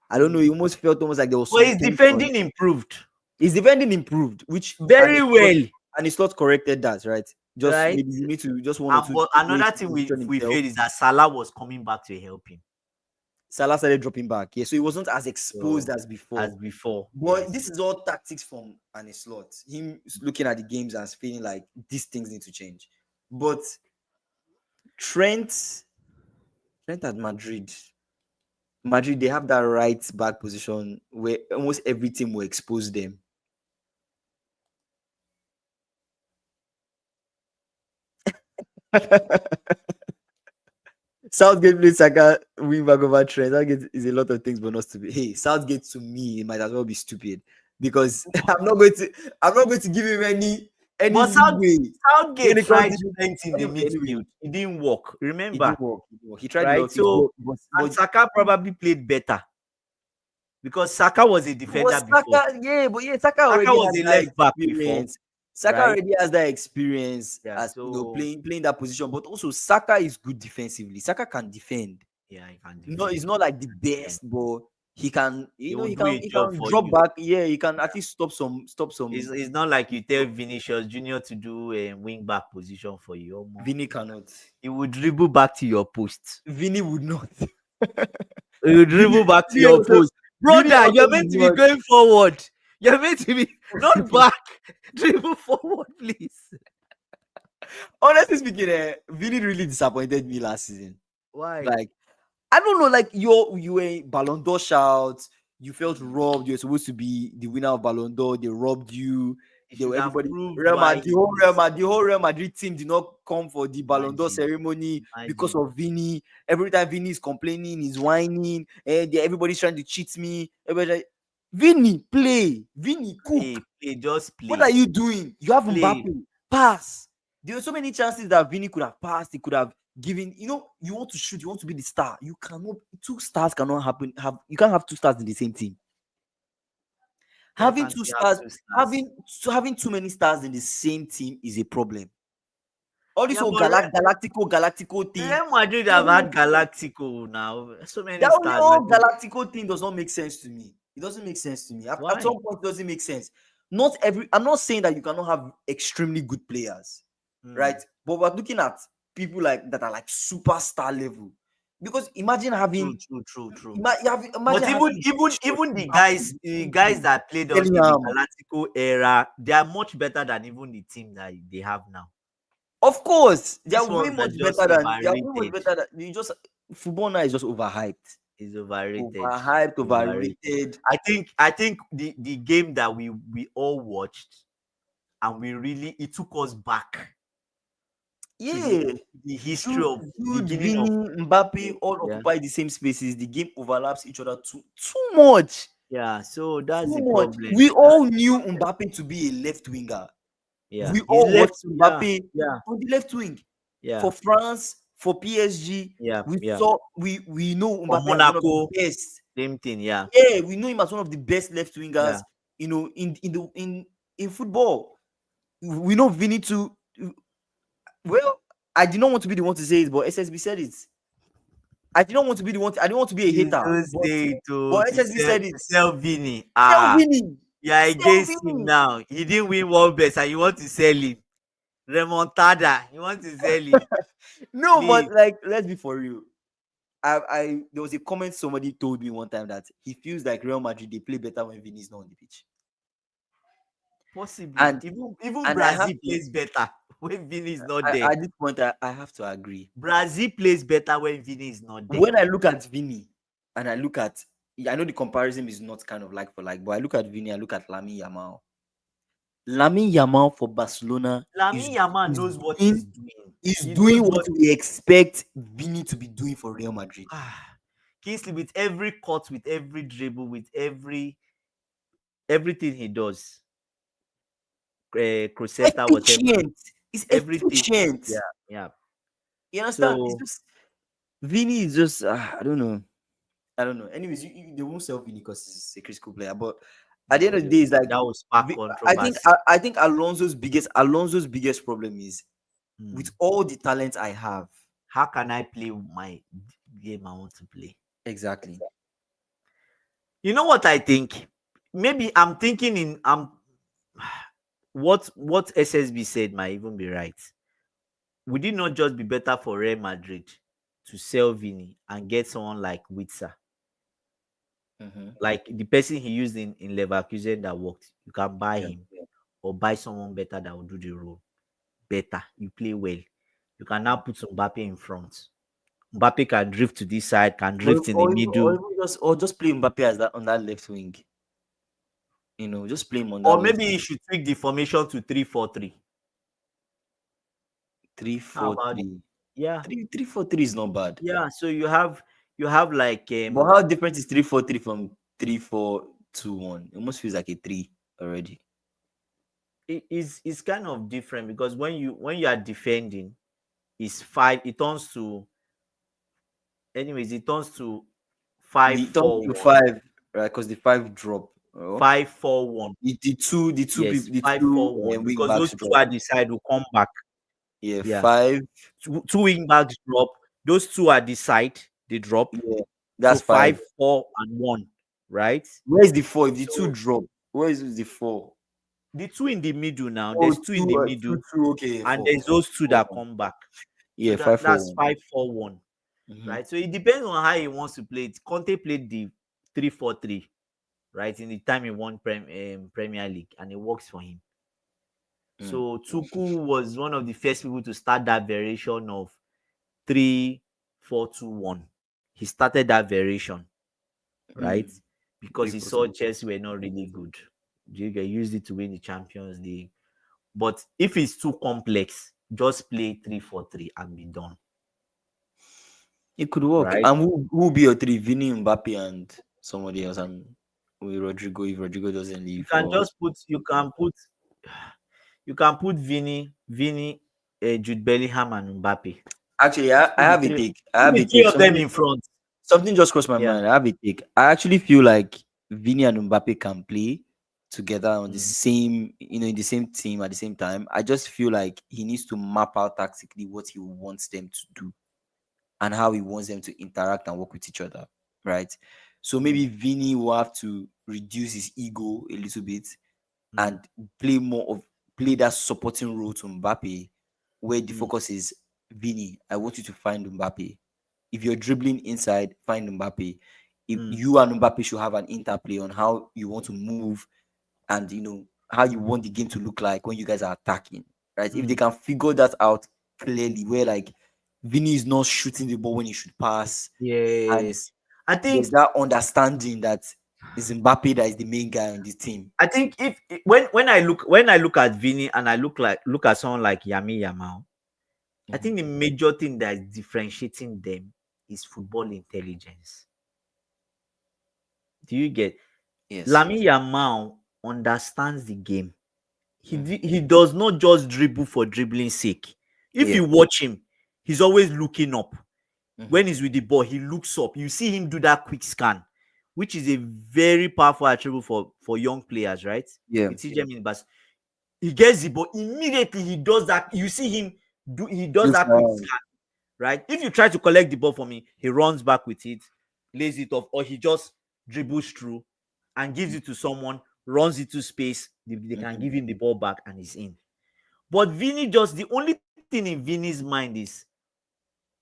I don't know. mm. He almost felt almost like there was But some his tension. defending improved His defending improved, which very well, and it's not corrected that, right? Just right? maybe you need to just one or And two but ways another to thing position we himself. feel is that Salah was coming back to help him. Salah started dropping back. Yeah, so he wasn't as exposed So as before. as before, But yes. this is all tactics from Arne Slot. Him looking at the games and feeling like these things need to change. But Trent at Madrid, they have that right back position where almost every team will expose them. Southgate played Saka wing back over Trent. Southgate is a lot of things, but not stupid. Hey, Southgate to me, it might as well be stupid because I'm not going to give him any But leeway when Southgate it comes tried to Trent in the anyway. midfield. It didn't work. It Remember, didn't work. It didn't work. He tried a lot right? of things, So and but Saka probably played better because Saka was a defender before. Saka Saka already was has a that left back before, experience. Saka right? already has that experience Yeah. as So playing that position. But also Saka is good defensively. Saka can defend. yeah, he can No, defend. he's not like the And best, but he can. he will do a He job can for drop you. back. Yeah, he can at least stop some. It's not like you tell Vinicius Junior to do a wing back position for you. Vinny cannot. He would dribble back to your post. Vinny would not. He would dribble back to Vinny your also, post. Vinny Brother, also you're would meant to be not. going forward. You're meant to be not back. Dribble forward, please. Honestly speaking, Vinny really disappointed me last season. Why? Like, I don't know, like you were Ballon d'Or shout, you felt robbed. You're supposed to be the winner of Ballon d'Or. They robbed you. He They were should have everybody. proved Real why Madrid, he is. The whole Real Madrid team did not come for the Ballon d'Or Imagine. ceremony because Imagine. of Vinny. Every time Vinny is complaining, he's whining, and everybody's trying to cheat me. Everybody, like, Vinny, play. Vinny, cook. Just play. What are you doing? You have Play. Mbappe. Pass. There were so many chances that Vinny could have passed. He could have given. You want to shoot. You want to be the star. You cannot. Two stars cannot happen. You can't have two stars in the same team. Having two stars, having too many stars in the same team is a problem. All this whole Galactico thing. Real Madrid have had Galactico now. So many That stars. whole Galactico thing does not make sense to me. It doesn't make sense to me. At some point, it doesn't make sense. I'm not saying that you cannot have extremely good players, right? But we're looking at people that are like superstar level. Because imagine having True. Imagine But even the guys that played us in the Galactico era, they are much better than even the team that they have now. Of course, they are way much better than you just football now is just overhyped. It's overrated. Overrated. I think the game that we all watched, and it took us back to Yeah. the history of Jude, beginning of Vini, Mbappe all yeah. occupy the same spaces. The game overlaps each other too much. Yeah, so that's Too the much. problem. We all knew Mbappe to be a left winger. Yeah, We he's all left. watched Yeah, Mbappe yeah, on the left wing yeah, for France, for PSG. yeah, We yeah. saw we know For Mbappe as one of the Monaco, best. same thing. Yeah, Yeah, we know him as one of the best left wingers. yeah. In football, we know Vini to. Well, I did not want to be the one to say it, but SSB said it. I did not want to be the one. I didn't want to be a You hater, don't but say to SSB sell said to it. sell Vini. Sell Ah, Vini. you are Sell against him Vini. now. He didn't win World Best, and you want to sell him. Remontada. You want to sell him, No, please. but like, let's be for real. I there was a comment somebody told me one time that he feels like Real Madrid they play better when Vini is not on the pitch, Possibly, and even and I have Brazil to. plays better when Vini is not there. At this point, I have to agree. Brazil plays better when Vini is not there. When I look at Vini and I look at, I know the comparison is not kind of like for like, but I look at Vini, I look at Lamine Yamal. Lamine Yamal for Barcelona Lamine Yamal is knows what doing he's doing. is He doing knows what what. we expect Vini to be doing for Real Madrid. Kingsley, with every cut, with every dribble, with everything he does, Crosetta, whatever, Efficient. It's everything. efficient. Yeah, yeah. You understand? It's So just Vini is just I don't know. I don't know. Anyways, they won't sell Vini because he's a critical player. But at the end of the day, it's like that was spark I think controversy. I think Alonso's biggest problem is with all the talent I have. How can I play my game I want to play? Exactly. You know what I think? Maybe I'm thinking in what SSB said might even be right. Would it not just be better for Real Madrid to sell Vini and get someone like Witzer? Like the person he used in Leverkusen that worked. You can buy him or buy someone better that will do the role better. You play well. You can now put Mbappe in front. Mbappe can drift to this side, can drift in the middle. Or just play Mbappe as that on that left wing. You know, just play him on that Or left maybe wing. you should tweak the formation to 3-4-3. 3-4-3. Yeah. 3-4-3 is not bad. Yeah. So you have like But how different is 3-4-3 from 3-4-2-1? It almost feels like a 3 already. It's kind of different because when you are defending, it's 5. It turns to 5-4-1. 5, right? Because the 5 drop. 5-4-1. The two Yes, people, the 5-4-1 two wing because backs those two drop. at the side will come back. Yeah, Yeah. 5. Two wing backs drop. Those two at the side they drop. Yeah, that's so 5. 5-4-1, right? Where is the 4? If the So 2 drop, where is the 4? the two in the middle now. Oh, There's two in the 2, middle, 2, okay. and 4, there's 4, those two 4, that 4. come back. Yeah, So 5, 4, that's 1. 5-4-1, right? So it depends on how he wants to play it. Conte played the 3-4-3, right? In the time he won Premier League, and it works for him. So Tuchel was one of the first people to start that variation of 3-4-2-1. He started that variation, right? Because he saw Chelsea were not really good. They used it to win the Champions League. But if it's too complex, just play 3-4-3 and be done. It could work. Right? And who will be your 3? Vini, Mbappe, and somebody else. And with Rodrigo, if Rodrigo doesn't leave. You can put Vini, Jude Bellingham, and Mbappe. Actually, I have a take. The three of them in front. Something just crossed my mind. I have a take. I actually feel like Vini and Mbappe can play together on the same, in the same team at the same time. I just feel like he needs to map out tactically what he wants them to do and how he wants them to interact and work with each other, right? So maybe Vini will have to reduce his ego a little bit and play that supporting role to Mbappe, where the focus is Vini. I want you to find Mbappe. If you're dribbling inside, find Mbappe. If you and Mbappe should have an interplay on how you want to move and how you want the game to look like when you guys are attacking, right? If they can figure that out clearly, where like Vini is not shooting the ball when he should pass. Yes. I think that understanding that It's Mbappe that is the main guy on this team. I think if when I look at Vini and I look at someone like Yami Yamal, I think the major thing that is differentiating them is football intelligence. Do you get? Yes. Lami Yamal understands the game. He does not just dribble for dribbling's sake. If you watch him, he's always looking up. When he's with the ball, he looks up. You see him do that quick scan, which is a very powerful attribute for young players, right? Yeah. We teach them in bas. He gets the ball immediately. He does that. You see him do. He does that quick scan, right? If you try to collect the ball from him, he runs back with it, lays it off, or he just dribbles through and gives it to someone, runs into space. They can give him the ball back and he's in. But Vini the only thing in Vini's mind is,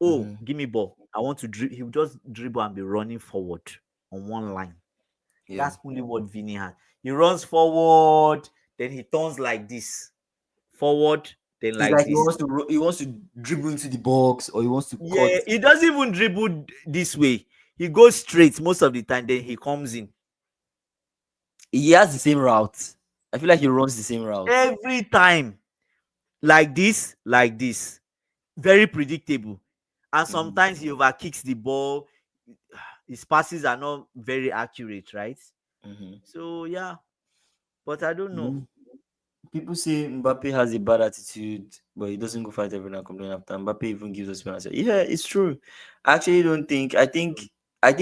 give me ball. I want to dribble. He'll just dribble and be running forward on one line. Yeah. That's only what Vini has. He runs forward, then he turns like this. Forward, then it's like this. He wants to dribble into the box, or he wants to cut. Yeah, he doesn't even dribble this way. He goes straight most of the time, then he comes in. He has the same route. I feel like he runs the same route. Every time. Like this. Very predictable. And sometimes he overkicks the ball. His passes are not very accurate, right? So, yeah. But I don't know. People say Mbappe has a bad attitude, but he doesn't go fight everyone and complain after. Mbappe even gives us penalty. Yeah, it's true. I actually don't think. I think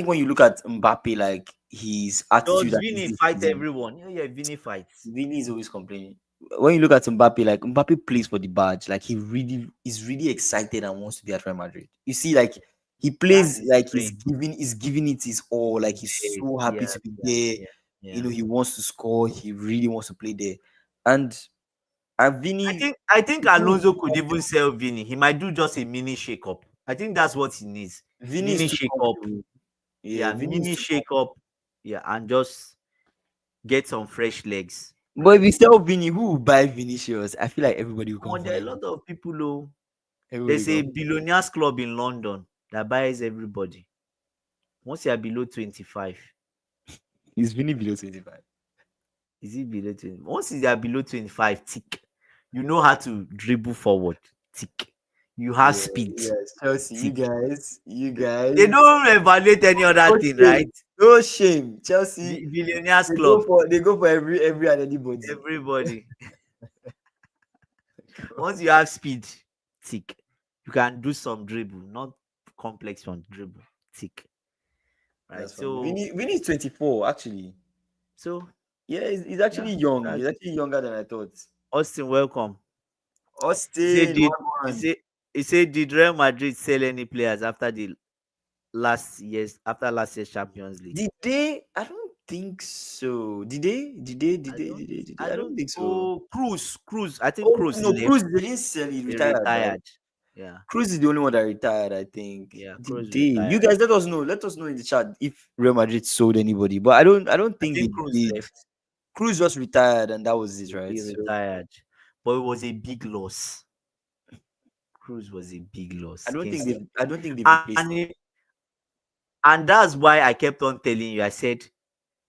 when you look at Mbappe, like his attitude, does Vini fight everyone? Yeah, Vini fights. Vini is always complaining. When you look at Mbappe, like Mbappe plays for the badge. Like he really is really excited and wants to be at Real Madrid. You see, like he plays like he's giving it his all. Like he's so happy to be there. You know, he wants to score. He really wants to play there. And Vini, I think Alonso could even sell Vini. He might do just a mini shake-up. I think that's what he needs. Mini shake-up. Yeah, mini shake-up. Yeah, and just get some fresh legs. But if you sell Vini, who will buy Vinicius? I feel like everybody will come. There are a lot of people. There's a billionaires club in London that buys everybody. Once you are below 25. Is Vini below 25? Is he below 20? Once you are below 25, tick. You know how to dribble forward. Tick. You have speed. Yes, Chelsea, you guys. They don't evaluate any other thing, right? No shame. Chelsea, billionaires club. They go for every and anybody. Everybody. Once you have speed, tick. You can do some dribble, not complex one dribble. Tick. Right. That's so Vini is 24, actually. So yeah, he's actually young. He's actually younger than I thought. Austin, welcome. Austin, he said, did Real Madrid sell any players after last year's Champions League? Did they? I don't think so. Did they? I don't think so. Cruz. I think Cruz. No, Cruz didn't sell. He retired. Right? Yeah. Cruz is the only one that retired, I think. Yeah. Cruz retired. You guys let us know. Let us know in the chat if Real Madrid sold anybody. But I don't think they Cruz left. Cruz just retired and that was it, right? He retired. But it was a big loss. Cruz was a big loss. I don't think they replaced and that's why I kept on telling you. I said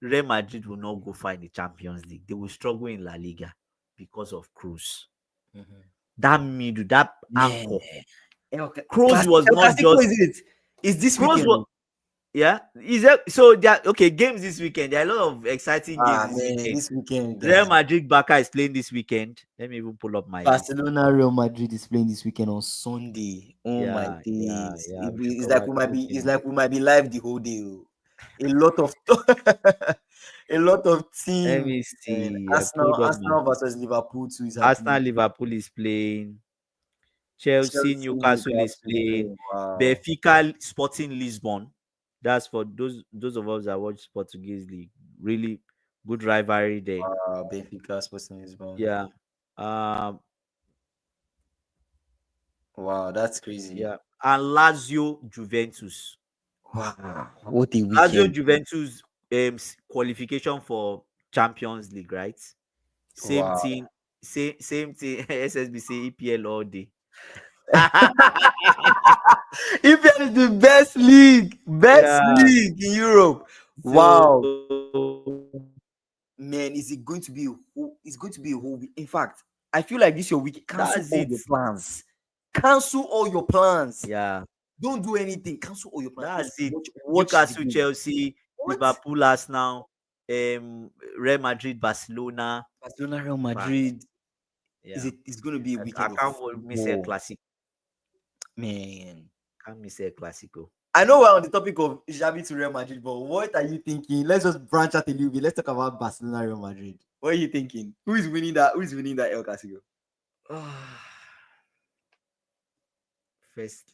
Real Madrid will not go find the Champions League. They will struggle in La Liga because of Cruz. That middle, that anchor. Cruz was not just. Is this weekend? Yeah, is that so? Okay, games this weekend. There are a lot of exciting games this weekend. Real Madrid Barca is playing this weekend. Let me even pull up my Barcelona Real Madrid is playing this weekend on Sunday. Oh my days! It's like we might be live the whole day. A lot of teams. Let me see. Arsenal versus Liverpool too is Arsenal Liverpool is playing. Chelsea Newcastle is playing. Wow. Benfica Sporting Lisbon. That's for those of us that watch Portuguese league. Really good rivalry there. Benfica Sporting Lisbon. Yeah. Wow, that's crazy. Yeah. And Lazio Juventus. Wow, what a weekend. Lazio Juventus qualification for Champions League, right? Same thing. Same thing. SSBC EPL all day. EPL is the best league in Europe. Wow, So man, is it going to be? It's going to be a whole week. In fact, I feel like this your week. Cancel that's all it. your plans. Cancel all your plans. Yeah, Don't do anything. Cancel all your plans. that's Just it. watch the Newcastle, game. Chelsea, What? Liverpool, Arsenal, Real Madrid, Barcelona. Barcelona, Real But Madrid. yeah, It's going to be a I weekend of can't miss a football, classic. man. Can't miss a classico. I know we're on the topic of Xabi to Real Madrid, but what are you thinking? Let's just branch out a little bit. Let's talk about Barcelona, Real Madrid. What are you thinking? Who is winning that? Who is winning that El Clasico?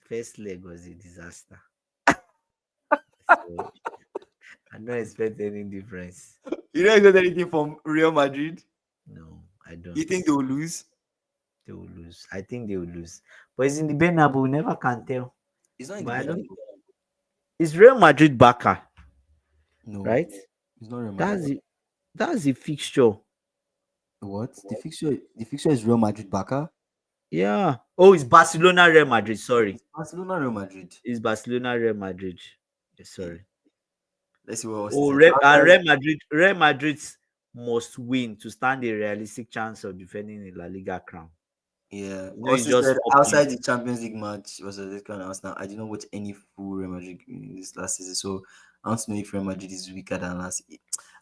First leg was a disaster. So I don't expect any difference. You don't expect anything from Real Madrid? No, I don't. You think they will lose? They will lose. I think they will lose. But it's in the Bernabeu. We never can tell. It's not in But I the don't. Bernabeu. It's Real Madrid backer, No, right? it's not Real That's Madrid. it. That's the fixture. What? The fixture is Real Madrid Barca. Yeah. Oh, it's Barcelona, Real Madrid. Sorry, Barcelona, Real Madrid. it's Barcelona, Real Madrid. Sorry. Let's see what else is Oh, there. Real Madrid. Real Madrid must win to stand a realistic chance of defending the La Liga crown. Yeah. You know, it's Also just said 4 outside points. the Champions League match was a this kind of Arsenal. I did not watch any full Real Madrid game this last season, so I want to know if Real Madrid is weaker than last.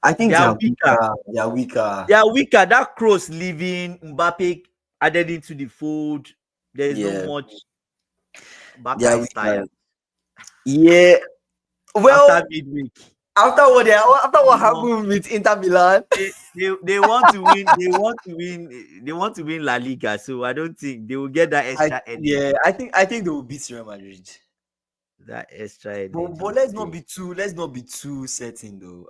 I think They they are are weaker. weaker. They are weaker. They are weaker. That cross leaving Mbappe added into the fold. There is no Yeah, much. they Baka are is weaker. tired. Yeah. Well, After midweek, after what happened with Inter Milan, they want to win. They want to win. They want to win La Liga. So I don't think they will get that extra energy. I think they will beat Real Madrid. That extra energy. But let's not be too certain though.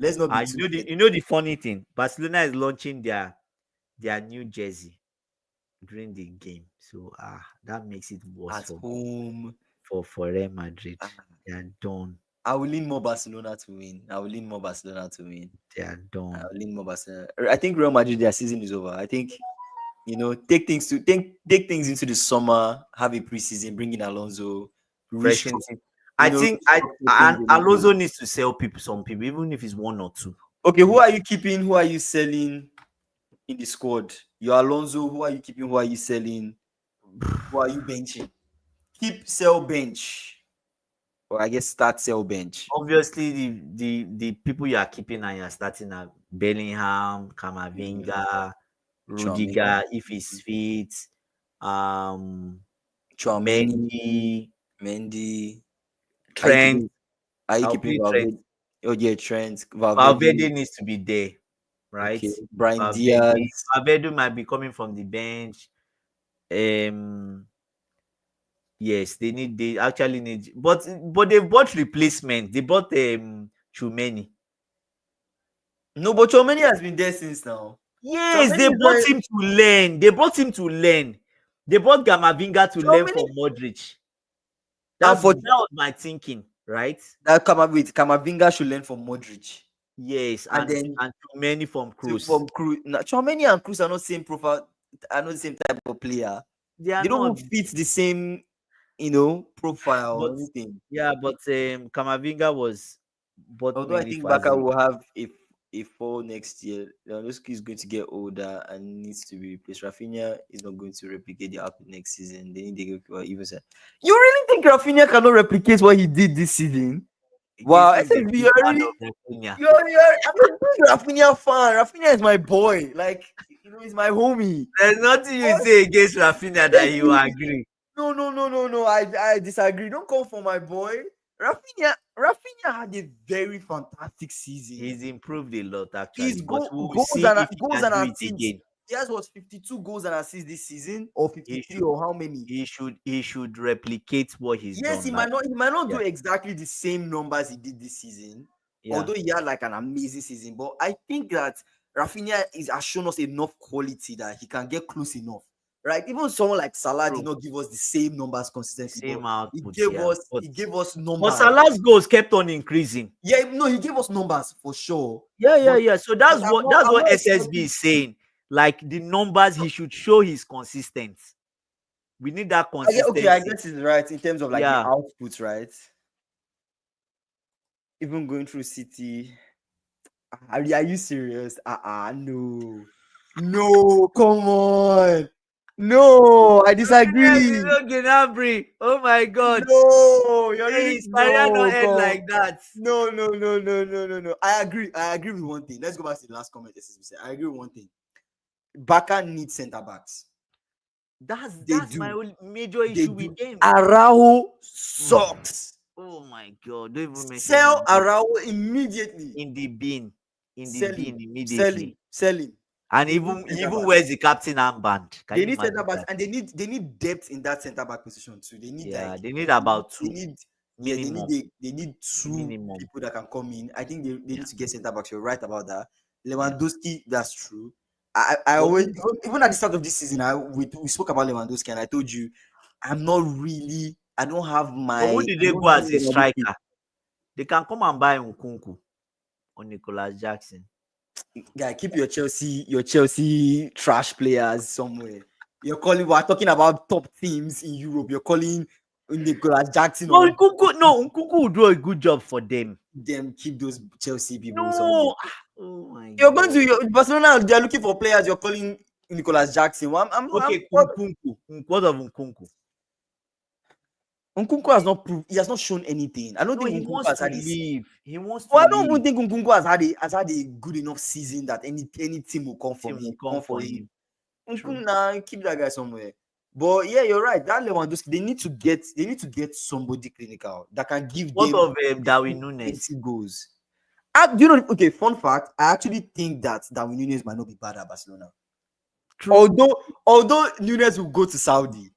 Let's not be too certain. You know the funny thing. Barcelona is launching their new jersey during the game. So that makes it worse At home. for Real Madrid. They are done. I will lean more Barcelona to win. They are done. I will lean more Barcelona. I think Real Madrid, their season is over. I think take things into the summer, have a preseason, bring in Alonso, Fresh restructure, team. I think restructure things and a little Alonso bit. needs to sell some people, even if it's 1 or 2. Okay, who are you keeping? Who are you selling in the squad? Your Alonso. Who are you keeping? Who are you selling? Who are you benching? Keep, sell, bench. Or I guess start, sell, bench. Obviously, the people you are keeping and you're starting are Bellingham, Camavinga, Rudiger, if he's fit, Chouameni, Mendy, Mendy. Trent. Are you I'll keeping play Trent. Valverde? Oh yeah, Trent. Valverde needs to be there, right? Okay. Brian Diaz. Valverde might be coming from the bench. Yes, they actually need, but they bought replacement. They bought Chumeni. No, but Chouameni has been there since now. Yes, Chouameni they is bought him to learn. They bought him to learn. They bought Gamavinga to learn Chouameni- from Modric. That was my thinking, right? That Camavinga should learn from Modric. Yes, And and then Chumeni from Cruz. From Cruz. Now, Chouameni and Cruz are not same profile. Are not the same type of player. They are They don't not. fit the same, profile or But anything. yeah, but Camavinga was bought Although I mainly think for Baka will have a fall next year. Lewandowski is going to get older and needs to be replaced. Rafinha is not going to replicate the output next season. They need to go even say. You really think Rafinha cannot replicate what he did this season? Wow, SSB, you're really I'm a Rafinha fan. Rafinha is my boy. Like, he's my homie. There's nothing you say against Rafinha that you agree. No. I disagree. Don't come for my boy. Rafinha had a very fantastic season. He's improved a lot, actually. He's but we'll goals see and if he can do it again. He has 52 goals and assists this season, or 53, or how many? He should replicate what he's done. Yes, he might not do exactly the same numbers he did this season. Yeah. Although he had like an amazing season, but I think that Rafinha has shown us enough quality that he can get close enough. Right? Even someone like Salah did not give us the same numbers consistently. Same output, he gave us numbers. But Salah's goals kept on increasing. Yeah, no, he gave us numbers for sure. Yeah. So that's what SSB is saying. Like the numbers, he should show he's consistent. We need that consistency. Okay, I guess it's right in terms of like the output, right? even going through City. Are you serious? No, come on. No, I disagree. Gnabry. Oh my God. No, you're Hey, really his career not end come. like that. No. I agree with one thing. Let's go back to the last comment. I agree with one thing. Barca needs centre backs. That's my only major issue with them. Araujo sucks. Oh my God! Don't even mention Sell him. Araujo immediately. In the bin. Sell Immediately. him. And They even need centre backs. where's the captain armband? Can They you need imagine centre backs, that? and they need depth in that centre back position too. They need They need about they two need minimum. they need two Minimum. people that can come in. I think they need to get centre backs. You're right about that. Lewandowski, that's true. I always, even at the start of this season, we spoke about Lewandowski, and I told you I'm not really. I don't have my. But who did they go as a striker? They can come and buy Nkunku or Nicolas Jackson. Guy, keep your Chelsea trash players somewhere. We're talking about top teams in Europe. You're calling Nicolas Jackson. No, Nkunku will do a good job for them. Keep those Chelsea people. No. Somewhere. Oh my You're God. going to Barcelona. They're looking for players. You're calling Nicolas Jackson. Nkunku. What of Nkunku? Nkunku has not proved. He has not shown anything. I don't think he wants to leave. He wants to. I don't even think Nkunku has had a good enough season that any team will come for him. Nkunku, keep that guy somewhere. But yeah, you're right. That Lewandowski, they need to get somebody clinical that can give what them of Darwin Núñez goals. Do you know? Okay, fun fact. I actually think that Darwin Núñez might not be bad at Barcelona. True. Although Núñez will go to Saudi.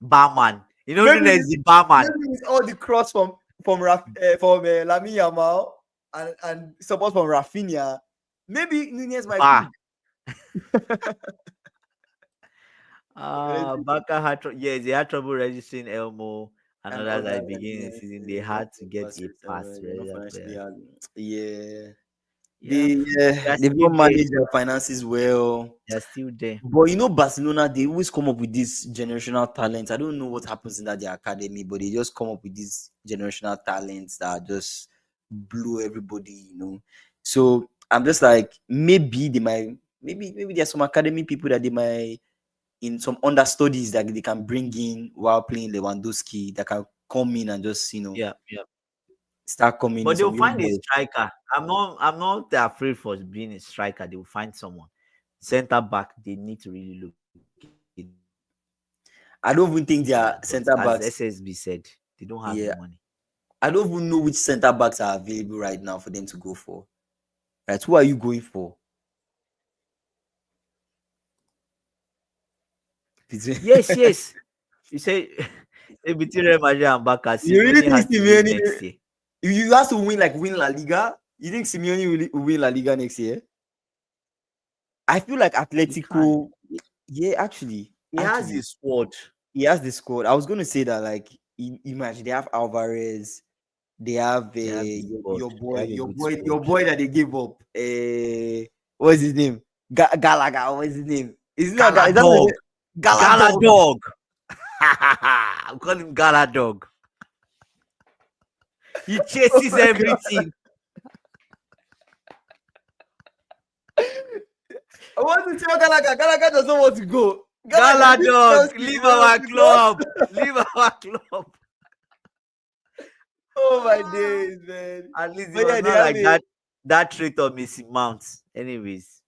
Barman. You know Núñez is the barman. All the cross from Lamine Yamal and support from Rafinha. Maybe Núñez might be. Barca had they had trouble registering Elmo and others at the beginning of the season. They had to get a pass. They've not managed their finances well. They're still there. But you know, Barcelona, they always come up with this generational talent. I don't know what happens in their academy, but they just come up with these generational talents that just blow everybody, you know. So I'm just like, maybe there's some academy people that they might, in some understudies that they can bring in while playing Lewandowski, that can come in and just, start coming. But they'll find a striker. I'm not afraid for being a striker. They will find someone. Center back, they need to really look. I don't even think they are center backs. As SSB said, they don't have the money. I don't even know which center backs are available right now for them to go for. Right? Who are you going for? Yes. You say between Real Madrid and Barca. You really think Simeone? You have to win La Liga. You think Simeone will win La Liga next year? I feel like Atletico. Yeah, actually, he has his squad. He has the squad. I was going to say that, imagine they have Alvarez. They have your boy that they gave up. What's his name? Gallagher. What's his name? Is not Galadog. I'm calling him Galadog. He chases everything. I want to tell Gallagher. Gallagher doesn't want to go. Galadog, leave our club. Leave our club. Oh my days, man. At least it was not like that trait of Missy Mounts. Anyways.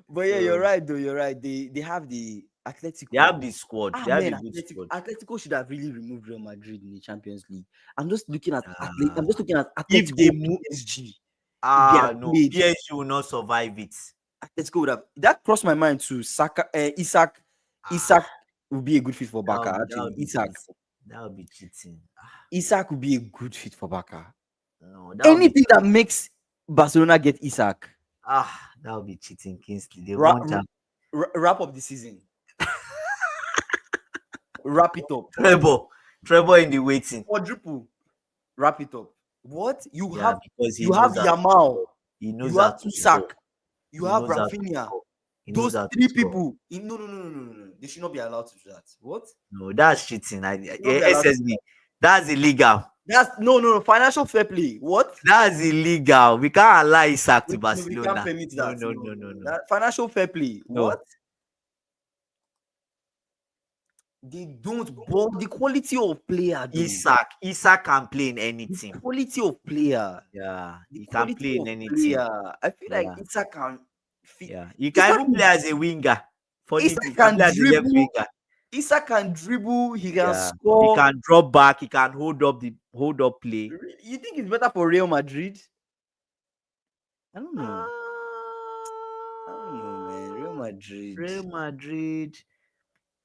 But yeah, you're right though. You're right. They have the Atletico. They have the squad. They have the good squad. Atletico should have really removed Real Madrid in the Champions League. I'm just looking at Atletico. If they move PSG. No, PSG will not survive it. Atletico would have that crossed my mind too. Isak would be a good fit for Barca. That would be cheating. Isak would be a good fit for Barca. No, anything that makes Barcelona get Isak. That would be cheating, Kingsley. They wrap up the season. Wrap it up. Treble in the waiting. Quadruple. Wrap it up. What? You have Yamal. You have Isak. You have Rafinha. Those three people. No. They should not be allowed to do that. What? No, that's cheating. SSB. That's illegal. That's no financial fair play. What? That's illegal. We can't allow Isaac to No, we can't Barcelona. permit No, that. no, No, no, no, no, no. no. That financial fair play. No. What? They don't. But the quality of player, though. Isaac can play in any The team. quality of player. Yeah, The he can quality play in of any team. player. I feel like Yeah, Isaac can fit. yeah. You can Isaac, even play as a winger. Funny, Isaac you can can play as a left dribble. winger. Isaac can dribble. He can Yeah, he score. can drop back. He can hold up play. You think it's better for Real Madrid? I don't know. I don't know, man. Real Madrid. Real Madrid.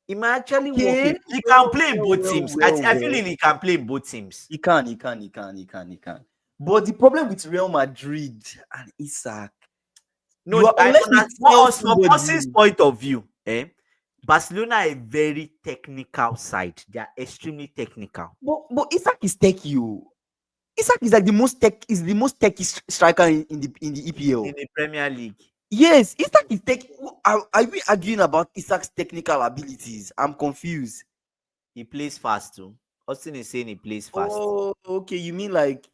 He might actually work Okay. it. He can play in both teams. I feel Well. he can play in both teams. He can. But the problem with Real Madrid and Isaac, No, unless you sell from Austin's somebody. point of view, Barcelona are a very technical side. They are extremely technical. But Isaac is techie. Isaac is like the most techie striker in the EPL. In the Premier League. Yes, Isaac is techie. Are we arguing about Isaac's technical abilities? I'm confused. He plays fast too. Austin is saying he plays fast. Oh, okay. You mean like,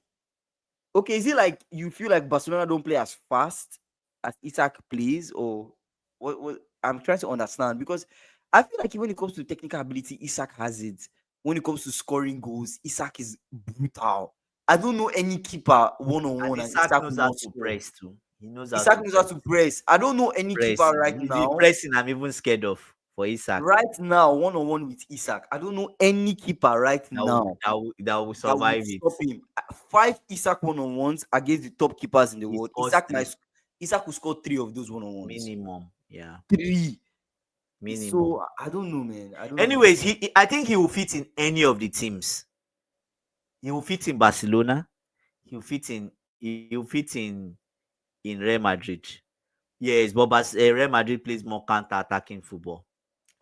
okay? Is it like you feel like Barcelona don't play as fast as Isaac plays, or what? I'm trying to understand, because I feel like when it comes to technical ability, Isaac has it. When it comes to scoring goals, Isaac is brutal. I don't know any keeper one-on-one, and Isaac knows how will to score. press too. He knows how Isaac to knows how to press. I don't know any keeper right The now. pressing I'm even scared of for Isaac. Right now, one-on-one with Isaac, I don't know any keeper right now that will that will survive it. stop him. 5 Isaac one-on-ones against the top keepers in the He world. scores Isaac will score 3 of those one-on-ones. Minimum, yeah. 3. Minimum. So I don't know, man. Anyways, I think he will fit in any of the teams. He will fit in Barcelona. He'll fit in Real Madrid. Yes, but Real Madrid plays more counter-attacking football.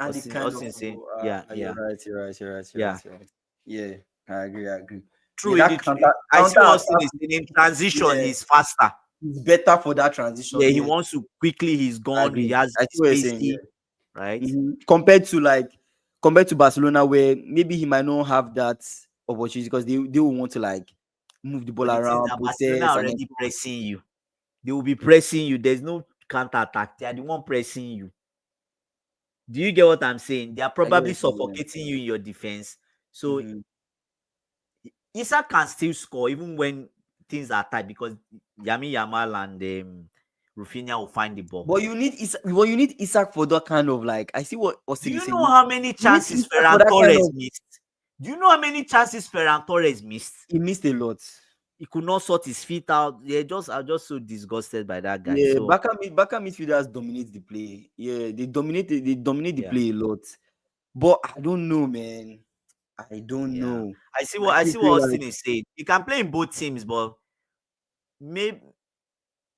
And Austin saying, yeah. You're right. Yeah, I agree. True. Yeah, I see what Austin is saying. In transition, he's faster. He's better for that transition. Yeah, he wants to quickly. He's gone. He has spacey, right? Compared to Barcelona, where maybe he might not have that opportunity because they will want to like move the ball around. Barcelona already pressing you. They will be pressing you. There's no counter attack. They are the one pressing you. Do you get what I'm saying? They are probably suffocating you in your defense. So Isaac can still score even when things are tight, because Yami Yamal and Rafinha will find the ball. But you need Isaac for that kind of like. I see what Austin is saying. Do you know how many chances Ferran Torres missed? Do you know how many chances Ferran Torres missed? He missed a lot. He could not sort his feet out. I'm just so disgusted by that guy. Yeah, so, Barca midfielders dominate the play. Yeah, they dominate the play a lot. But I don't know, man. I don't know. I see what Austin is saying. He can play in both teams, but maybe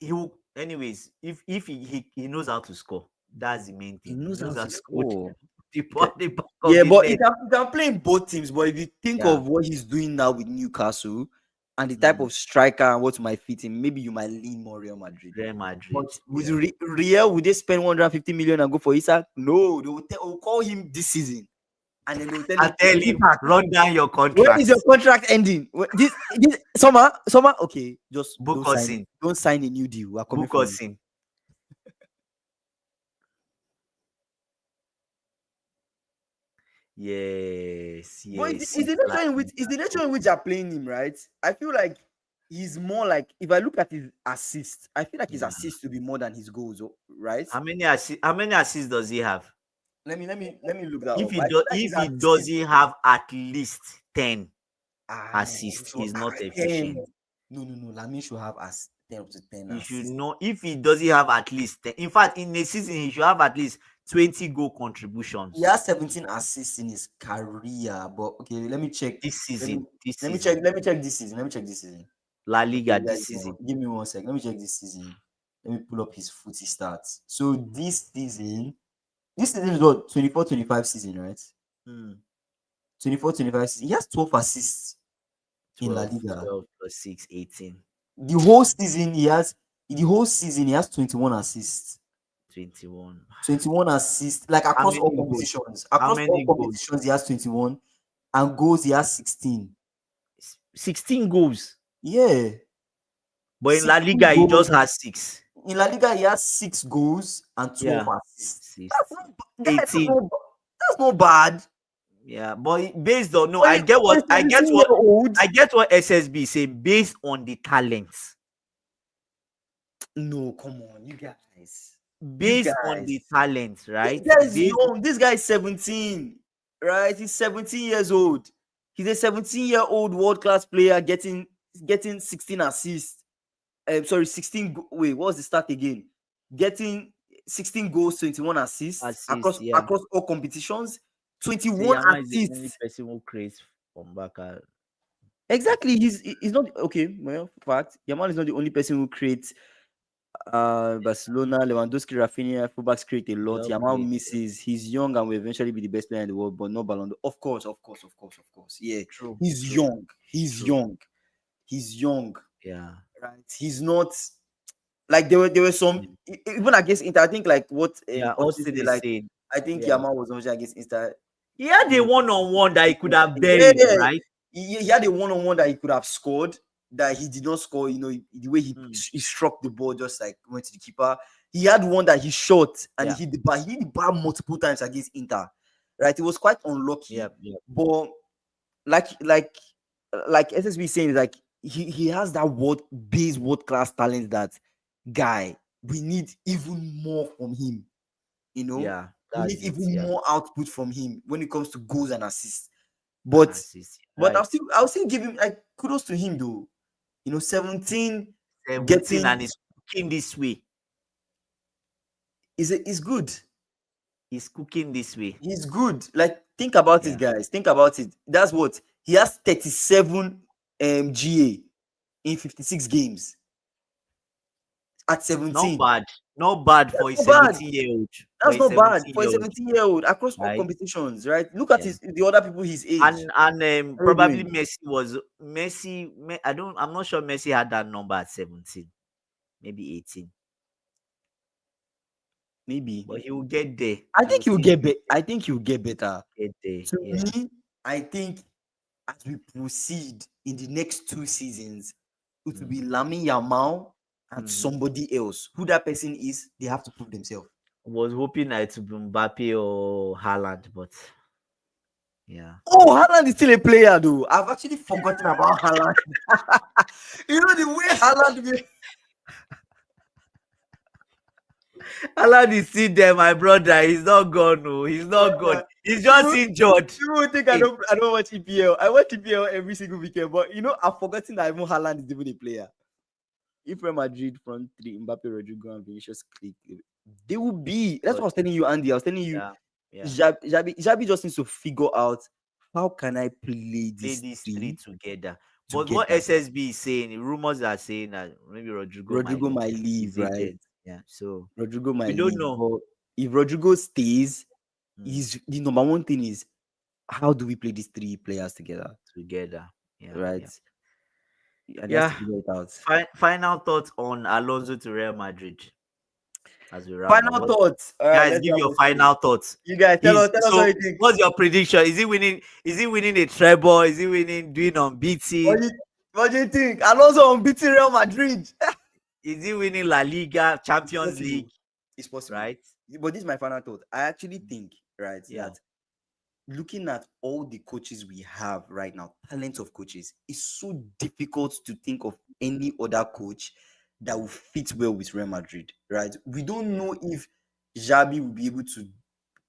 he will. Anyways, if he knows how to score, that's the main thing. He knows how to score. But he can play in both teams. But if you think of what he's doing now with Newcastle and the type of striker and what might fit him, maybe you might lean more Real Madrid. But with Real, would they spend 150 million and go for Isaac? No, they will call him this season. And then they'll tell him, run down your contract. When is your contract ending? This summer? Okay, just book us in. Don't sign a new deal. We're coming book us in. Yes. But it's the nature in which you're playing him, right? I feel like he's more like, if I look at his assists, I feel like his assists will be more than his goals, right? How many assists does he have? Let me look that if up. He doesn't have at least 10 assists, he's not efficient. No. Lamine should have 10 up to 10. He should know. If he doesn't have at least 10, in fact, in a season, he should have at least 20 goal contributions. He has 17 assists in his career, but okay, let me check this season. Let me check this season. La Liga this season. Give me 1 second. Let me check this season. Let me pull up his footy stats. So this season is what, 24-25 season, right? 24-25 season. He has 12 assists in La Liga. 12 plus 6, 18. The whole season he has 21 assists. 21 assists, like across all competitions. Across all competitions, he has 21, and goals he has 16. 16 goals. Yeah. But in La 16 Liga, he goals. just has 6. In La Liga, he has 6 goals and 12 Yeah. assists. 6. That's not, guys, 18. that's not bad. Yeah. But based on no, For I a get for a what 17-year-old. I get what SSB is saying based on the talents. No, come on, you guys. Based on the talents, This right? guy is Based, young. This guy is 17, right? He's 17 years old. He's a 17-year-old world-class player getting 16 assists. Sorry, 16. Wait, what was the start again? Getting 16 goals, 21 assists Assist, yeah. across all competitions. Say 21 Yamal is the only assists. person who creates from back. Exactly. He's not okay. Well, fact, Yamal is not the only person who creates. Barcelona, Lewandowski, Rafinha, fullbacks create a lot. They all Yamal create, misses. He's young and will eventually be the best player in the world, but no Ballon d'Or. Of course, of course, of course, of course. Yeah, True. he's True. young. He's True. young. He's young. Yeah. Right. He's not like there were some even against Inter. I think like what Yeah. Austin Austin said, is like saying, I think yeah. Yamal was also against Inter. He had a one-on-one that he could have buried, Yeah, right? he had a one-on-one that he could have scored that he did not score. You know, the way he struck the ball just like went to the keeper. He had one that he shot and he hit the bar. He hit the bar multiple times against Inter. Right, it was quite unlucky. Yeah. But like SSB is saying, like he has that world class talent that guy we need even more from him. You know, Yeah. we need even more output from him when it comes to goals and assists. But right. I'll still give him like kudos to him though. You know, 17 17 and he's cooking this way. is good. He's cooking this way. He's good. Like think about it, guys. Think about it. That's what he has 37 GA in 56 games at 17. Not bad for a 17-year-old. That's not bad for a 17-year-old across all competitions, right? Look at the other people his age. And probably Messi. I'm not sure Messi had that number at 17, maybe 18. Maybe, but he will get there. I think he'll get better. I think he'll get better. Get there. To me, I think as we proceed in the next 2 seasons, it will be Lamine Yamal and somebody else. Who that person is, they have to prove themselves. I was hoping it would be Mbappe or Haaland, but yeah. Oh, Haaland is still a player, though. I've actually forgotten about Haaland. You know the way Haaland. Haaland is still there, my brother. He's not gone. No, he's not gone. He's just injured. People think I don't watch EPL. I watch EPL every single weekend, but you know, I've forgotten that even Haaland is even a player. If Real Madrid front three, Mbappe, Rodrigo, and Vinicius click, they will be. That's what I was telling you, Andy. I was telling you, Xabi just needs to figure out how can I play these three together. But what SSB is saying, rumors are saying that maybe Rodrigo might leave, right? Yeah, so Rodrigo might leave. We don't know. If Rodrigo stays, the number one thing is how do we play these three players together? Yeah, right. Yeah. Figure it out. Final thoughts on Alonso to Real Madrid. As we final thoughts, guys. Give your final thoughts. You guys tell us what you think. What's your prediction? Is he winning? Is he winning a treble? Is he winning doing unbeaten? What do you think? Alonso unbeaten Real Madrid. Is he winning La Liga, Champions League? It's possible, right? But this is my final thought. I actually think, right, that looking at all the coaches we have right now, talent of coaches, it's so difficult to think of any other coach that will fit well with Real Madrid, right? We don't know if Xabi will be able to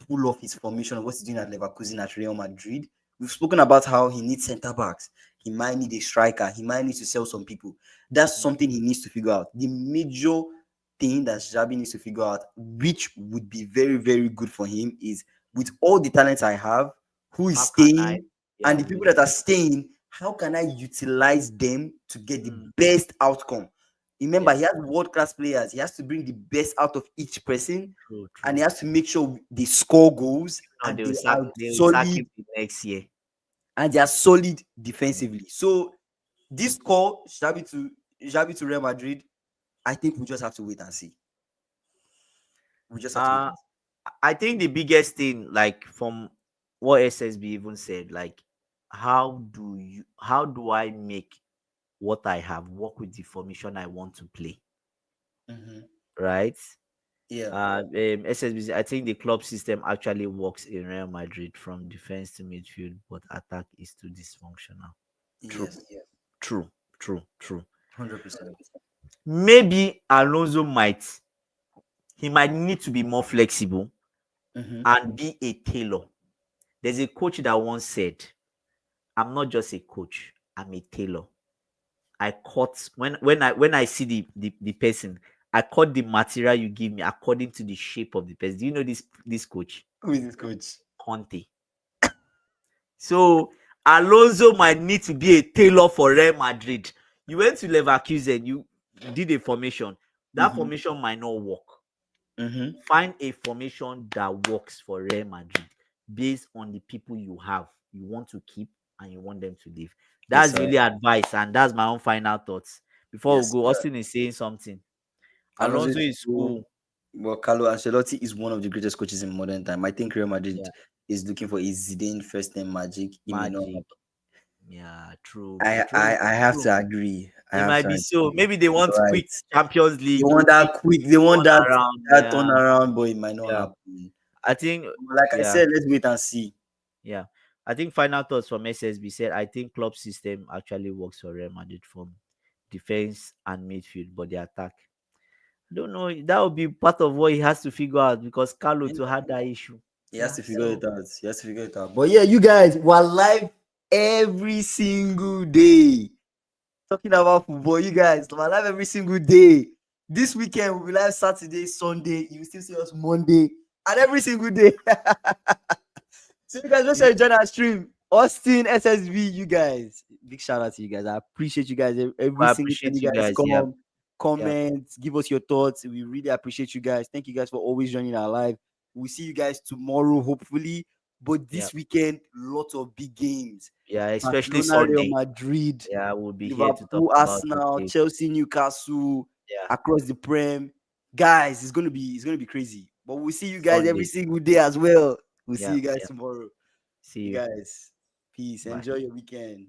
pull off his formation of what he's doing at Leverkusen at Real Madrid. We've spoken about how he needs center backs. He might need a striker. He might need to sell some people. That's something he needs to figure out. The major thing that Xabi needs to figure out, which would be very, very good for him, is with all the talents I have, who is staying, and the people that are staying, how can I utilize them to get the best outcome? Remember, he has world-class players. He has to bring the best out of each person, and he has to make sure they score goals and they are solid next year. And they are solid defensively. So this call, Xabi to Real Madrid, I think we just have to wait and see. We just have to wait and see. I think the biggest thing, like from what SSB even said, like how do I make what I have work with the formation I want to play, right? Yeah. SSBC, I think the club system actually works in Real Madrid from defense to midfield, but attack is too dysfunctional. True, Yes. true, true. 100%. Maybe Alonso might need to be more flexible and be a tailor. There's a coach that once said, "I'm not just a coach, I'm a tailor." I cut when I see the person, I cut the material you give me according to the shape of the person. Do you know this coach? Who is this coach? Conte. So Alonso might need to be a tailor for Real Madrid. You went to Leverkusen, you did a formation. That formation might not work. Find a formation that works for Real Madrid based on the people you have, you want to keep, and you want them to leave. Yes, That's really advice, and that's my own final thoughts. Before we Yes, go, Austin is saying something. Alonso is cool. Well, Carlo Ancelotti is one of the greatest coaches in modern time. I think Real Madrid Yeah. is looking for a Zidane first name magic. It may not Magic. happen. Yeah, true. I have True. to agree. I It have might to be agree. so. Maybe they want Right. quick Champions They League. want that quick. They want that turnaround. that Yeah. turnaround, but it might not Yeah. happen. I think, Like I yeah, said, let's wait and see. yeah. I think final thoughts from SSB said, I think club system actually works for Real Madrid from defense and midfield, but the attack, I don't know. That would be part of what he has to figure out because Carlo to had that issue. He has to figure so- it out. He has to figure it out. But yeah, you guys were live every single day. Talking about football, you guys we're live every single day. This weekend we'll be live Saturday, Sunday. You will still see us Monday and every single day. So you guys, make sure you join our stream. Austin, SSB, you guys. Big shout out to you guys. I appreciate you guys every I single time appreciate you you guys guys, come, yeah. comment, give us your thoughts. We really appreciate you guys. Thank you guys for always joining our live. We'll see you guys tomorrow, hopefully. But this weekend, lots of big games. Yeah, especially Barcelona, Real Sunday. Madrid, Yeah, we'll be here to talk Liverpool, about Arsenal, it. Chelsea, Newcastle, Yeah. across the Prem. Guys, it's gonna be crazy. But we'll see you guys every Sunday. single day as well. We'll see Yeah, you guys yeah. tomorrow. See You you. guys, peace. Bye. Enjoy your weekend.